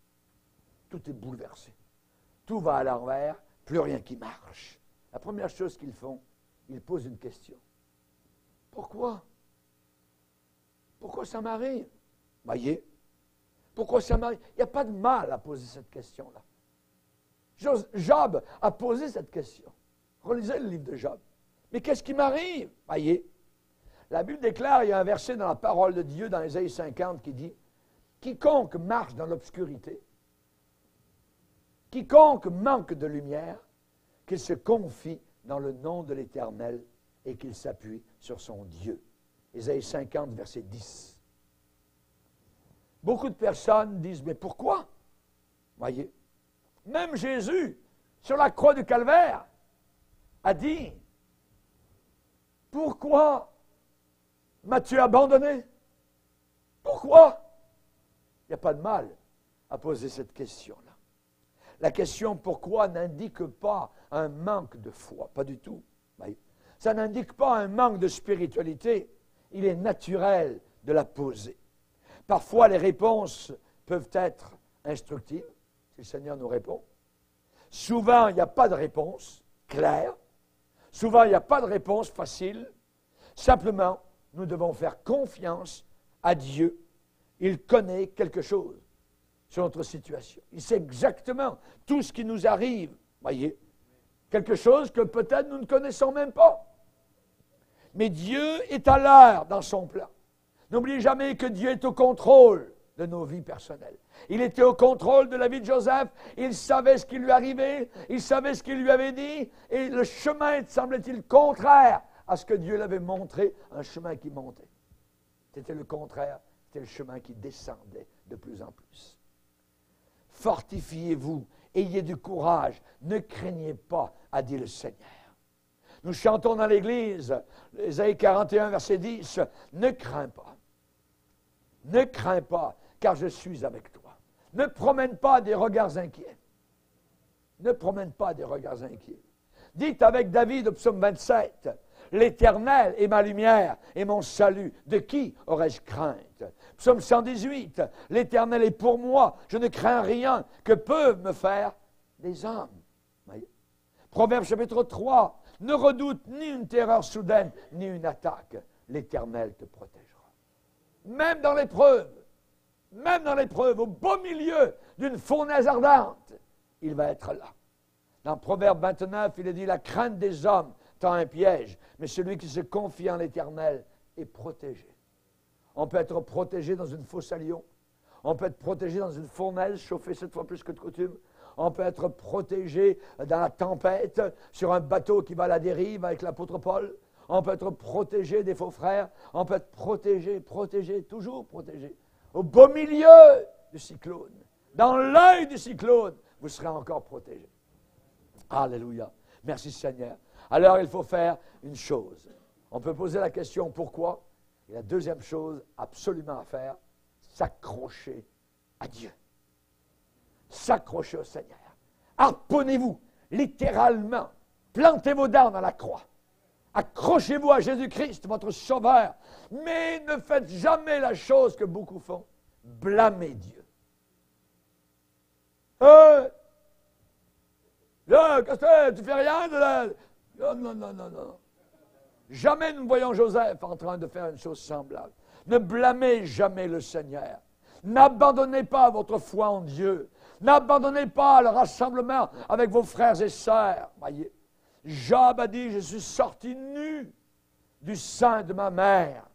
Tout est bouleversé. Tout va à l'envers, plus rien qui marche. La première chose qu'ils font, ils posent une question. Pourquoi? Pourquoi ça m'arrive? Voyez? Pourquoi ça m'arrive? Il n'y a pas de mal à poser cette question-là. Job a posé cette question. Relisez le livre de Job. Mais qu'est-ce qui m'arrive? Voyez? La Bible déclare, il y a un verset dans la parole de Dieu, dans Ésaïe 50, qui dit « Quiconque marche dans l'obscurité, quiconque manque de lumière, qu'il se confie dans le nom de l'Éternel et qu'il s'appuie sur son Dieu. » Ésaïe 50, verset 10. Beaucoup de personnes disent, mais pourquoi? Voyez, même Jésus, sur la croix du Calvaire, a dit, pourquoi m'as-tu abandonné? Pourquoi? Il n'y a pas de mal à poser cette question-là. La question pourquoi n'indique pas un manque de foi, pas du tout. Voyez. Ça n'indique pas un manque de spiritualité. Il est naturel de la poser. Parfois, les réponses peuvent être instructives, si le Seigneur nous répond. Souvent, il n'y a pas de réponse claire. Souvent, il n'y a pas de réponse facile. Simplement, nous devons faire confiance à Dieu. Il connaît quelque chose sur notre situation. Il sait exactement tout ce qui nous arrive. Voyez, quelque chose que peut-être nous ne connaissons même pas. Mais Dieu est à l'heure dans son plan. N'oubliez jamais que Dieu est au contrôle de nos vies personnelles. Il était au contrôle de la vie de Joseph. Il savait ce qui lui arrivait. Il savait ce qu'il lui avait dit. Et le chemin, semblait-il, contraire à ce que Dieu l'avait montré, un chemin qui montait. C'était le contraire. C'était le chemin qui descendait de plus en plus. Fortifiez-vous. Ayez du courage. Ne craignez pas, a dit le Seigneur. Nous chantons dans l'Église, Ésaïe 41, verset 10, « Ne crains pas. Ne crains pas, car je suis avec toi. Ne promène pas des regards inquiets. Ne promène pas des regards inquiets. Dites avec David au psaume 27, « L'Éternel est ma lumière et mon salut. De qui aurais-je crainte? » Psaume 118, « L'Éternel est pour moi. Je ne crains rien. Que peuvent me faire les hommes? » Proverbe chapitre 3, « Ne redoute ni une terreur soudaine, ni une attaque. L'Éternel te protégera. » Même dans l'épreuve, au beau milieu d'une fournaise ardente, il va être là. Dans Proverbe 29, il est dit, la crainte des hommes tend un piège, mais celui qui se confie en l'Éternel est protégé. On peut être protégé dans une fosse à lions. On peut être protégé dans une fournaise chauffée 7 fois plus que de coutume. On peut être protégé dans la tempête, sur un bateau qui va à la dérive avec l'apôtre Paul. On peut être protégé des faux frères. On peut être protégé, toujours protégé. Au beau milieu du cyclone, dans l'œil du cyclone, vous serez encore protégé. Alléluia. Merci Seigneur. Alors il faut faire une chose. On peut poser la question pourquoi. Et la deuxième chose absolument à faire, s'accrocher à Dieu. S'accrocher au Seigneur. Harponnez-vous, littéralement. Plantez vos dents dans la croix. Accrochez-vous à Jésus-Christ, votre Sauveur. Mais ne faites jamais la chose que beaucoup font. Blâmez Dieu. Là, qu'est-ce que tu fais rien de là? Non. Jamais nous ne voyons Joseph en train de faire une chose semblable. Ne blâmez jamais le Seigneur. N'abandonnez pas votre foi en Dieu. N'abandonnez pas le rassemblement avec vos frères et sœurs. Voyez, Job a dit, je suis sorti nu du sein de ma mère.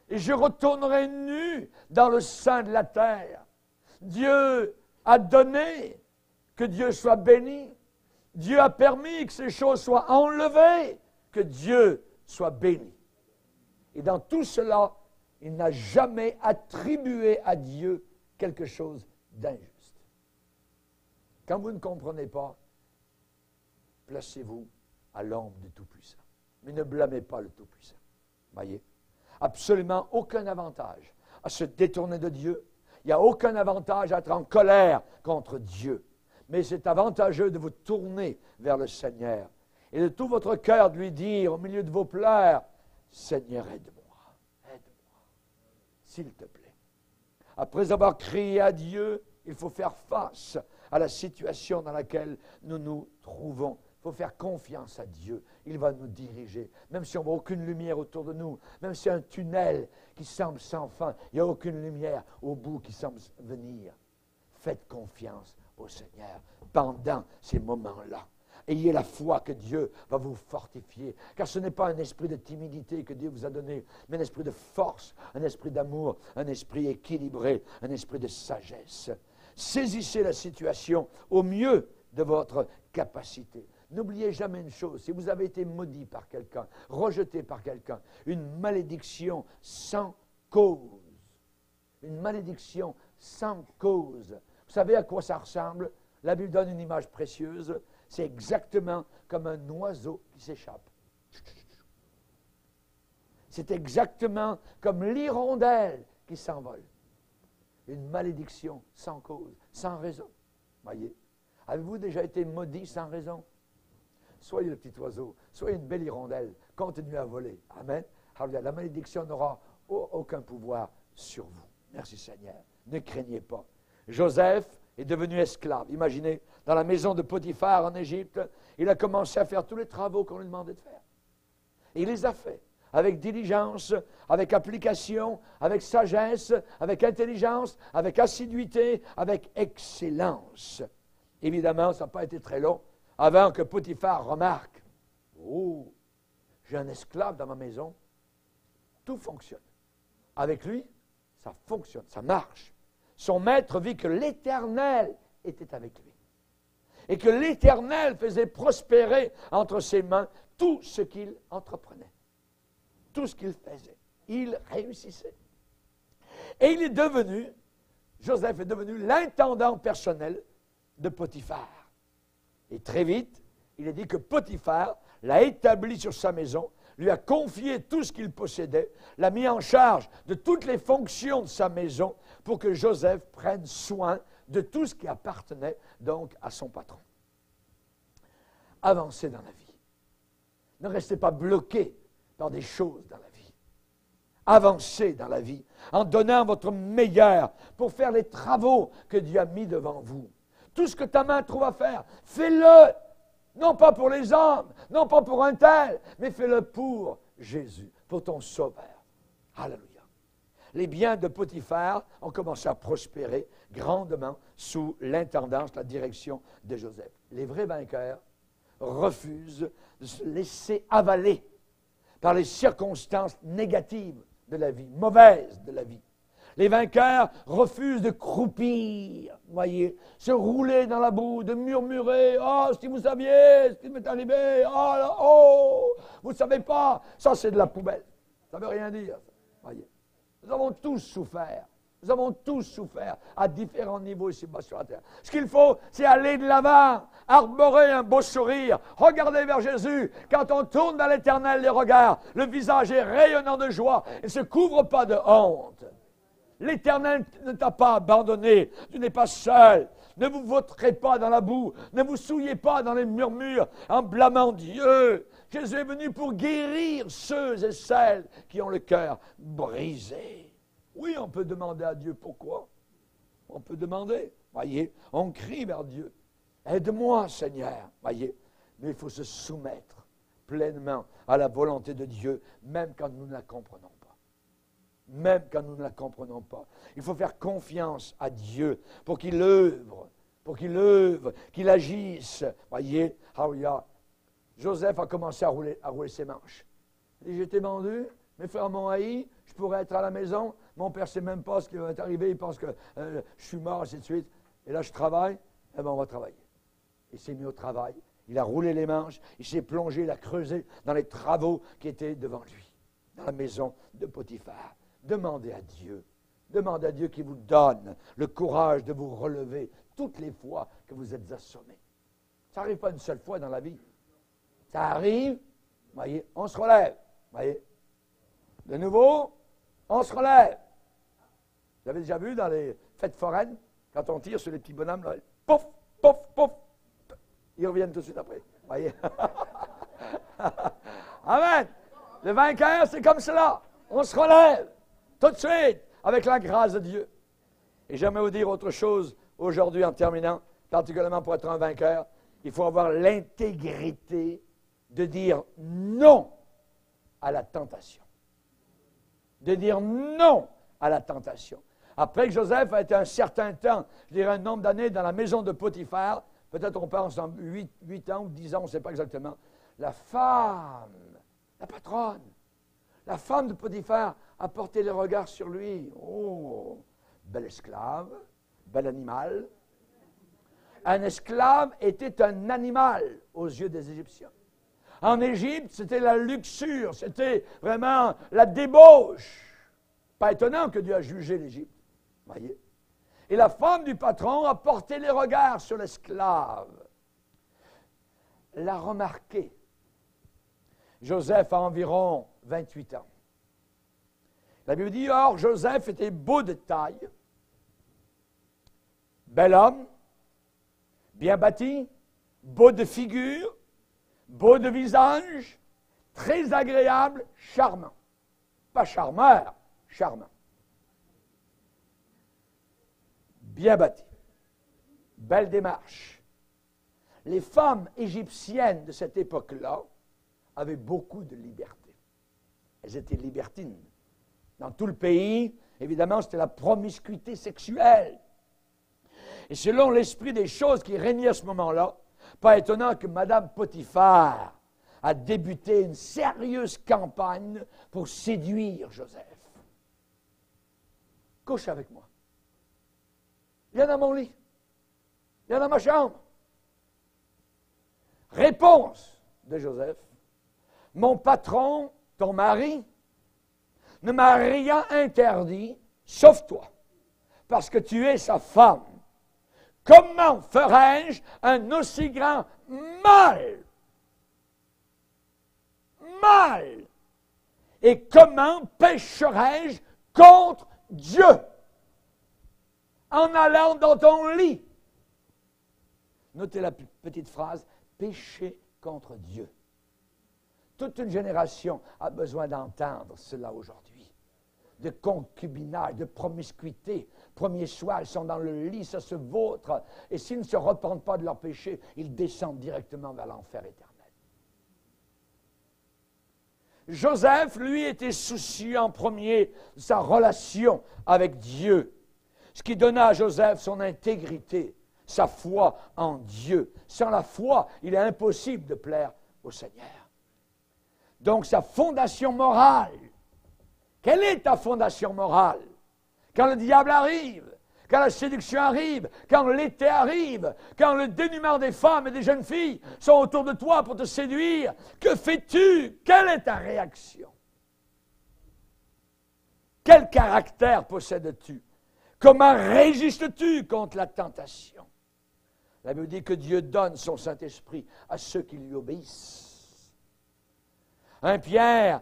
Et je retournerai nu dans le sein de la terre. Dieu a donné, que Dieu soit béni. Dieu a permis que ces choses soient enlevées, que Dieu soit béni. Et dans tout cela, il n'a jamais attribué à Dieu quelque chose d'injuste. Quand vous ne comprenez pas, placez-vous à l'ombre du Tout-Puissant. Mais ne blâmez pas le Tout-Puissant. Voyez? Absolument aucun avantage à se détourner de Dieu. Il n'y a aucun avantage à être en colère contre Dieu. Mais c'est avantageux de vous tourner vers le Seigneur et de tout votre cœur de lui dire au milieu de vos pleurs, Seigneur, aide-moi, s'il te plaît. Après avoir crié à Dieu, il faut faire face à la situation dans laquelle nous nous trouvons. Il faut faire confiance à Dieu. Il va nous diriger. Même si on ne voit aucune lumière autour de nous, même si un tunnel qui semble sans fin, il n'y a aucune lumière au bout qui semble venir. Faites confiance au Seigneur pendant ces moments-là. Ayez la foi que Dieu va vous fortifier, car ce n'est pas un esprit de timidité que Dieu vous a donné, mais un esprit de force, un esprit d'amour, un esprit équilibré, un esprit de sagesse. Saisissez la situation au mieux de votre capacité. N'oubliez jamais une chose, si vous avez été maudit par quelqu'un, rejeté par quelqu'un, une malédiction sans cause, une malédiction sans cause. Vous savez à quoi ça ressemble? La Bible donne une image précieuse. C'est exactement comme un oiseau qui s'échappe. C'est exactement comme l'hirondelle qui s'envole. Une malédiction sans cause, sans raison. Voyez? Avez-vous déjà été maudit sans raison? Soyez le petit oiseau, soyez une belle hirondelle, continuez à voler. Amen. Alors, la malédiction n'aura aucun pouvoir sur vous. Merci Seigneur. Ne craignez pas. Joseph est devenu esclave. Imaginez, dans la maison de Potiphar en Égypte, il a commencé à faire tous les travaux qu'on lui demandait de faire. Et il les a faits avec diligence, avec application, avec sagesse, avec intelligence, avec assiduité, avec excellence. Évidemment, ça n'a pas été très long avant que Potiphar remarque, « Oh, j'ai un esclave dans ma maison, tout fonctionne. Avec lui, ça fonctionne, ça marche. » Son maître vit que l'Éternel était avec lui et que l'Éternel faisait prospérer entre ses mains tout ce qu'il entreprenait, tout ce qu'il faisait. Il réussissait. Et il est devenu, Joseph est devenu l'intendant personnel de Potiphar. Et très vite, il est dit que Potiphar l'a établi sur sa maison, lui a confié tout ce qu'il possédait, l'a mis en charge de toutes les fonctions de sa maison pour que Joseph prenne soin de tout ce qui appartenait donc à son patron. Avancez dans la vie. Ne restez pas bloqué par des choses dans la vie. Avancez dans la vie en donnant votre meilleur pour faire les travaux que Dieu a mis devant vous. Tout ce que ta main trouve à faire, fais-le. Non pas pour les hommes, non pas pour un tel, mais fais-le pour Jésus, pour ton Sauveur. Alléluia. les biens de Potiphar ont commencé à prospérer grandement sous l'intendance, la direction de Joseph. Les vrais vainqueurs refusent de se laisser avaler par les circonstances négatives de la vie, mauvaises de la vie. Les vainqueurs refusent de croupir, voyez, se rouler dans la boue, de murmurer « Oh, si vous saviez ce qui m'est arrivé, oh, là, oh, vous ne savez pas !» Ça, c'est de la poubelle. Ça ne veut rien dire, ça, voyez. Nous avons tous souffert. Nous avons tous souffert à différents niveaux ici-bas sur la terre. Ce qu'il faut, c'est aller de l'avant, arborer un beau sourire, regarder vers Jésus. Quand on tourne vers l'Éternel les regards, le visage est rayonnant de joie et ne se couvre pas de honte. L'Éternel ne t'a pas abandonné, tu n'es pas seul. Ne vous vautrez pas dans la boue, ne vous souillez pas dans les murmures en blâmant Dieu. Jésus est venu pour guérir ceux et celles qui ont le cœur brisé. Oui, on peut demander à Dieu pourquoi. On peut demander, voyez, on crie vers Dieu. Aide-moi, Seigneur, voyez. Mais il faut se soumettre pleinement à la volonté de Dieu, même quand nous ne la comprenons pas. Même quand nous ne la comprenons pas. Il faut faire confiance à Dieu pour qu'il œuvre, qu'il agisse. Voyez, Joseph a commencé à rouler ses manches. Il dit, j'étais vendu, mes frères m'ont haï, je pourrais être à la maison, mon père ne sait même pas ce qui va t'arriver, il pense que je suis mort, ainsi de suite. Et là, je travaille, eh bien, on va travailler. Il s'est mis au travail, il a roulé les manches, il s'est plongé, il a creusé dans les travaux qui étaient devant lui, dans la maison de Potiphar. Demandez à Dieu qu'il vous donne le courage de vous relever toutes les fois que vous êtes assommés. Ça n'arrive pas une seule fois dans la vie. Ça arrive, voyez, on se relève, voyez. De nouveau, on se relève. Vous avez déjà vu dans les fêtes foraines, quand on tire sur les petits bonhommes, là, pouf, pouf, pouf, ils reviennent tout de suite après. Voyez. Amen. Le vainqueur, c'est comme cela. On se relève. Tout de suite, avec la grâce de Dieu. Et j'aimerais vous dire autre chose aujourd'hui en terminant, particulièrement pour être un vainqueur. Il faut avoir l'intégrité de dire non à la tentation. De dire non à la tentation. Après que Joseph a été un certain temps, je dirais un nombre d'années dans la maison de Potiphar, peut-être on pense en 8 ans ou 10 ans, on ne sait pas exactement, la femme, la patronne, la femme de Potiphar a porté le regard sur lui. Oh, bel esclave, bel animal. Un esclave était un animal aux yeux des Égyptiens. En Égypte, c'était la luxure, c'était vraiment la débauche. Pas étonnant que Dieu a jugé l'Égypte, voyez. Et la femme du patron a porté les regards sur l'esclave. L'a remarqué. Joseph a environ 28 ans. La Bible dit, or, Joseph était beau de taille, bel homme, bien bâti, beau de figure, beau de visage, très agréable, charmant. Pas charmeur, charmant. Bien bâti, belle démarche. Les femmes égyptiennes de cette époque-là avaient beaucoup de liberté. Elles étaient libertines. Dans tout le pays, évidemment, c'était la promiscuité sexuelle. Et selon l'esprit des choses qui régnait à ce moment-là, pas étonnant que Mme Potiphar a débuté une sérieuse campagne pour séduire Joseph. Couche avec moi. Viens dans mon lit. Viens dans ma chambre. Réponse de Joseph. Mon patron, ton mari, ne m'a rien interdit, sauf toi, parce que tu es sa femme. Comment ferais-je un aussi grand mal? Mal! Et comment pécherais-je contre Dieu? En allant dans ton lit. Notez la petite phrase, pécher contre Dieu. Toute une génération a besoin d'entendre cela aujourd'hui. De concubinage, de promiscuité. Premier soir, ils sont dans le lit, ça se vautre. Et s'ils ne se repentent pas de leur péché, ils descendent directement vers l'enfer éternel. Joseph, lui, était soucieux en premier de sa relation avec Dieu, ce qui donna à Joseph son intégrité, sa foi en Dieu. Sans la foi, il est impossible de plaire au Seigneur. Donc sa fondation morale, quelle est ta fondation morale? Quand le diable arrive, quand la séduction arrive, quand l'été arrive, quand le dénuement des femmes et des jeunes filles sont autour de toi pour te séduire, que fais-tu? Quelle est ta réaction? Quel caractère possèdes-tu? Comment résistes-tu contre la tentation? La Bible dit que Dieu donne son Saint-Esprit à ceux qui lui obéissent. 1 Pierre,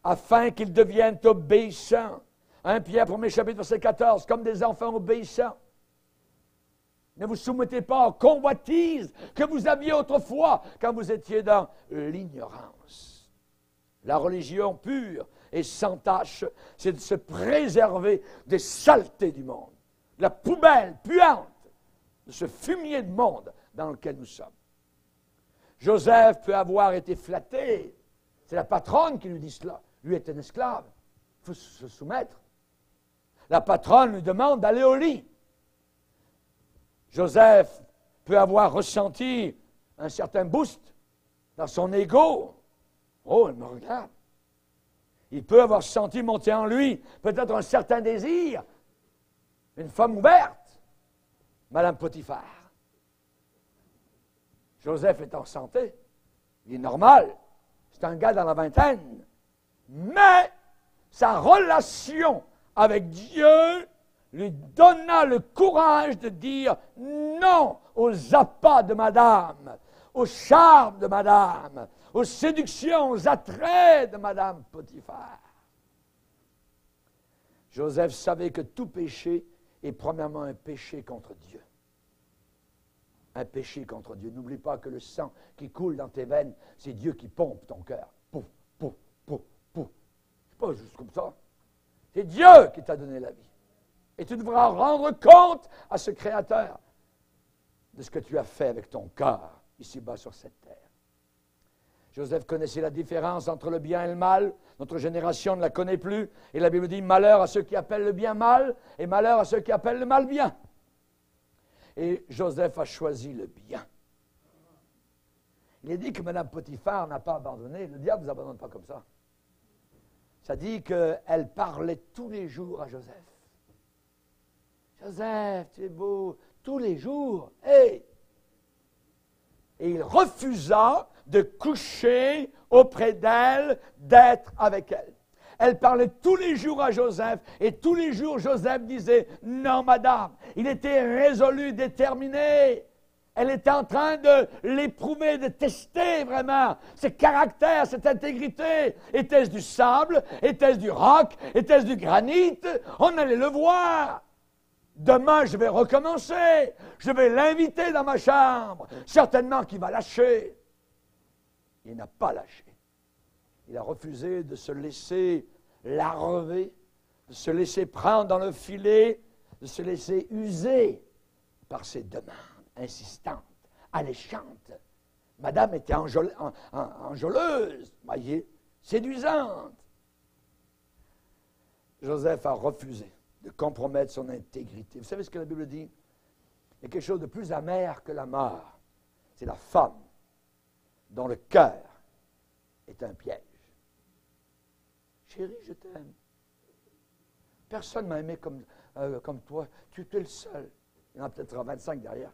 afin qu'ils deviennent obéissants. 1 Pierre, 1er chapitre, verset 14, comme des enfants obéissants. Ne vous soumettez pas aux convoitises que vous aviez autrefois quand vous étiez dans l'ignorance. La religion pure et sans tache, c'est de se préserver des saletés du monde, de la poubelle puante, de ce fumier de monde dans lequel nous sommes. Joseph peut avoir été flatté. C'est la patronne qui lui dit cela. Lui est un esclave. Il faut se soumettre. La patronne lui demande d'aller au lit. Joseph peut avoir ressenti un certain boost dans son ego. Oh, elle me regarde. Il peut avoir senti monter en lui peut-être un certain désir. Une femme ouverte. Madame Potiphar. Joseph est en santé. Il est normal. C'est un gars dans la vingtaine. Mais sa relation avec Dieu lui donna le courage de dire non aux appâts de madame, au charme de madame, aux séductions, aux attraits de madame Potiphar. Joseph savait que tout péché est premièrement un péché contre Dieu. Un péché contre Dieu. N'oublie pas que le sang qui coule dans tes veines, c'est Dieu qui pompe ton cœur. Pouf, pouf, pouf, pouf. C'est pas juste comme ça. C'est Dieu qui t'a donné la vie. Et tu devras rendre compte à ce Créateur de ce que tu as fait avec ton cœur ici-bas sur cette terre. Joseph connaissait la différence entre le bien et le mal. Notre génération ne la connaît plus. Et la Bible dit malheur à ceux qui appellent le bien mal et malheur à ceux qui appellent le mal bien. Et Joseph a choisi le bien. Il est dit que Mme Potiphar n'a pas abandonné. Le diable ne vous abandonne pas comme ça. Ça dit qu'elle parlait tous les jours à Joseph. Joseph, tu es beau, tous les jours. Hey! Et il refusa de coucher auprès d'elle, d'être avec elle. Elle parlait tous les jours à Joseph, et tous les jours Joseph disait « Non, madame ». Il était résolu, déterminé. Elle était en train de l'éprouver, de tester vraiment ce caractère, cette intégrité. Était-ce du sable? Était-ce du roc? Était-ce du granit? On allait le voir. Demain, je vais recommencer. Je vais l'inviter dans ma chambre. Certainement qu'il va lâcher. Il n'a pas lâché. Il a refusé de se laisser larver, de se laisser prendre dans le filet, de se laisser user par ses demandes insistantes, alléchantes. Madame était enjôleuse, voyez, séduisante. Joseph a refusé de compromettre son intégrité. Vous savez ce que la Bible dit? Il y a quelque chose de plus amer que la mort. C'est la femme dont le cœur est un piège. Chérie, je t'aime. Personne ne m'a aimé comme toi. Tu es le seul. Il y en a peut-être 25 derrière.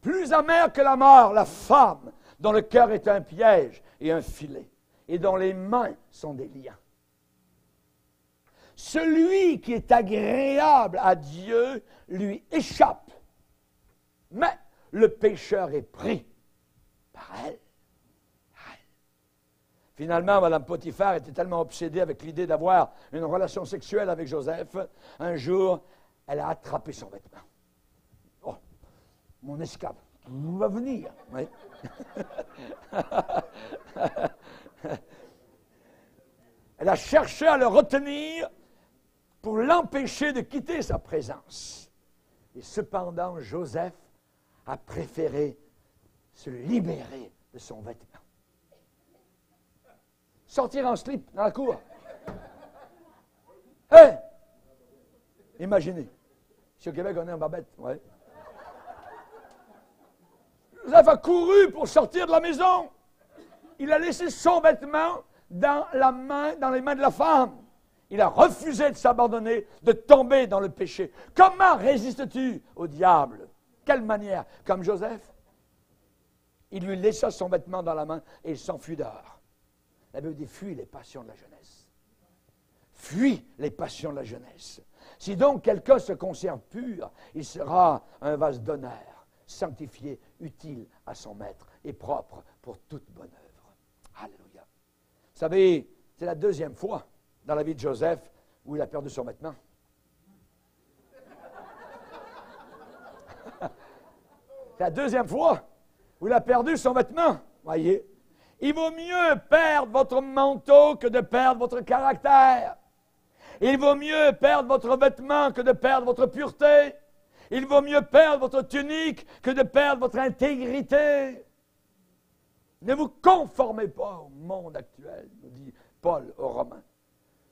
Plus amère que la mort, la femme dont le cœur est un piège et un filet, et dont les mains sont des liens. Celui qui est agréable à Dieu lui échappe, mais le pécheur est pris par elle. Finalement, Mme Potiphar était tellement obsédée avec l'idée d'avoir une relation sexuelle avec Joseph, un jour, elle a attrapé son vêtement. Oh, mon esclave, vous va venir. Oui. Elle a cherché à le retenir pour l'empêcher de quitter sa présence. Et cependant, Joseph a préféré se libérer de son vêtement. Sortir en slip dans la cour. Hein? Imaginez. Si au Québec, on est en barbette, ouais. Joseph a couru pour sortir de la maison. Il a laissé son vêtement dans les mains de la femme. Il a refusé de s'abandonner, de tomber dans le péché. Comment résistes-tu au diable? Quelle manière? Comme Joseph. Il lui laissa son vêtement dans la main et il s'enfuit dehors. La Bible dit, fuis les passions de la jeunesse. Fuis les passions de la jeunesse. Si donc quelqu'un se conserve pur, il sera un vase d'honneur, sanctifié, utile à son maître et propre pour toute bonne œuvre. Alléluia. Vous savez, c'est la deuxième fois dans la vie de Joseph où il a perdu son vêtement. C'est la deuxième fois où il a perdu son vêtement. Voyez, il vaut mieux perdre votre manteau que de perdre votre caractère. Il vaut mieux perdre votre vêtement que de perdre votre pureté. Il vaut mieux perdre votre tunique que de perdre votre intégrité. Ne vous conformez pas au monde actuel, nous dit Paul aux Romains.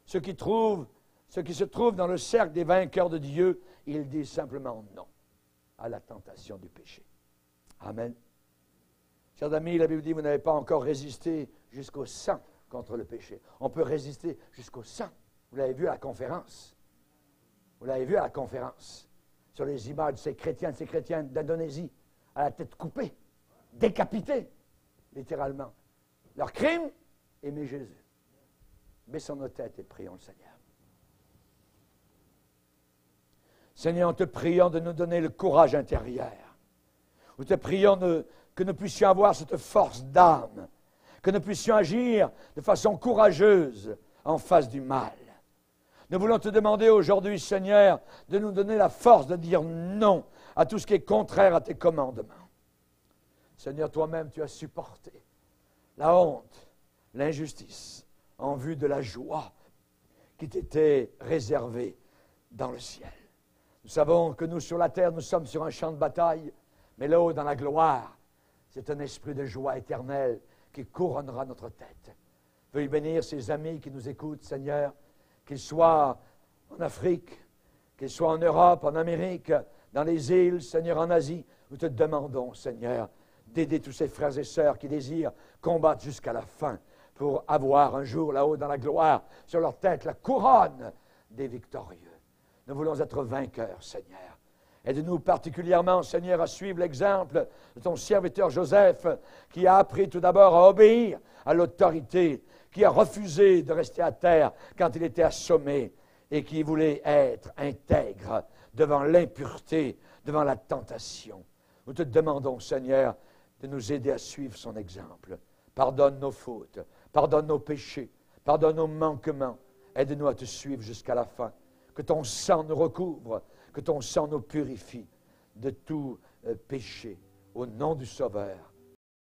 Ceux qui se trouvent dans le cercle des vainqueurs de Dieu, ils disent simplement non à la tentation du péché. Amen. Chers amis, la Bible dit, vous n'avez pas encore résisté jusqu'au sang contre le péché. On peut résister jusqu'au sang. Vous l'avez vu à la conférence. Vous l'avez vu à la conférence. Sur les images de ces chrétiennes d'Indonésie, à la tête coupée, décapités, littéralement. Leur crime, aimer Jésus. Baissons nos têtes et prions le Seigneur. Seigneur, nous te prions de nous donner le courage intérieur. Nous te prions que nous puissions avoir cette force d'âme, que nous puissions agir de façon courageuse en face du mal. Nous voulons te demander aujourd'hui, Seigneur, de nous donner la force de dire non à tout ce qui est contraire à tes commandements. Seigneur, toi-même, tu as supporté la honte, l'injustice, en vue de la joie qui t'était réservée dans le ciel. Nous savons que nous, sur la terre, nous sommes sur un champ de bataille, mais là-haut, dans la gloire, c'est un esprit de joie éternelle qui couronnera notre tête. Veuille bénir ces amis qui nous écoutent, Seigneur, qu'ils soient en Afrique, qu'ils soient en Europe, en Amérique, dans les îles, Seigneur, en Asie. Nous te demandons, Seigneur, d'aider tous ces frères et sœurs qui désirent combattre jusqu'à la fin pour avoir un jour là-haut dans la gloire, sur leur tête, la couronne des victorieux. Nous voulons être vainqueurs, Seigneur. Aide-nous particulièrement, Seigneur, à suivre l'exemple de ton serviteur Joseph, qui a appris tout d'abord à obéir à l'autorité, qui a refusé de rester à terre quand il était assommé et qui voulait être intègre devant l'impureté, devant la tentation. Nous te demandons, Seigneur, de nous aider à suivre son exemple. Pardonne nos fautes, pardonne nos péchés, pardonne nos manquements. Aide-nous à te suivre jusqu'à la fin. Que ton sang nous recouvre, que ton sang nous purifie de tout péché. Au nom du Sauveur,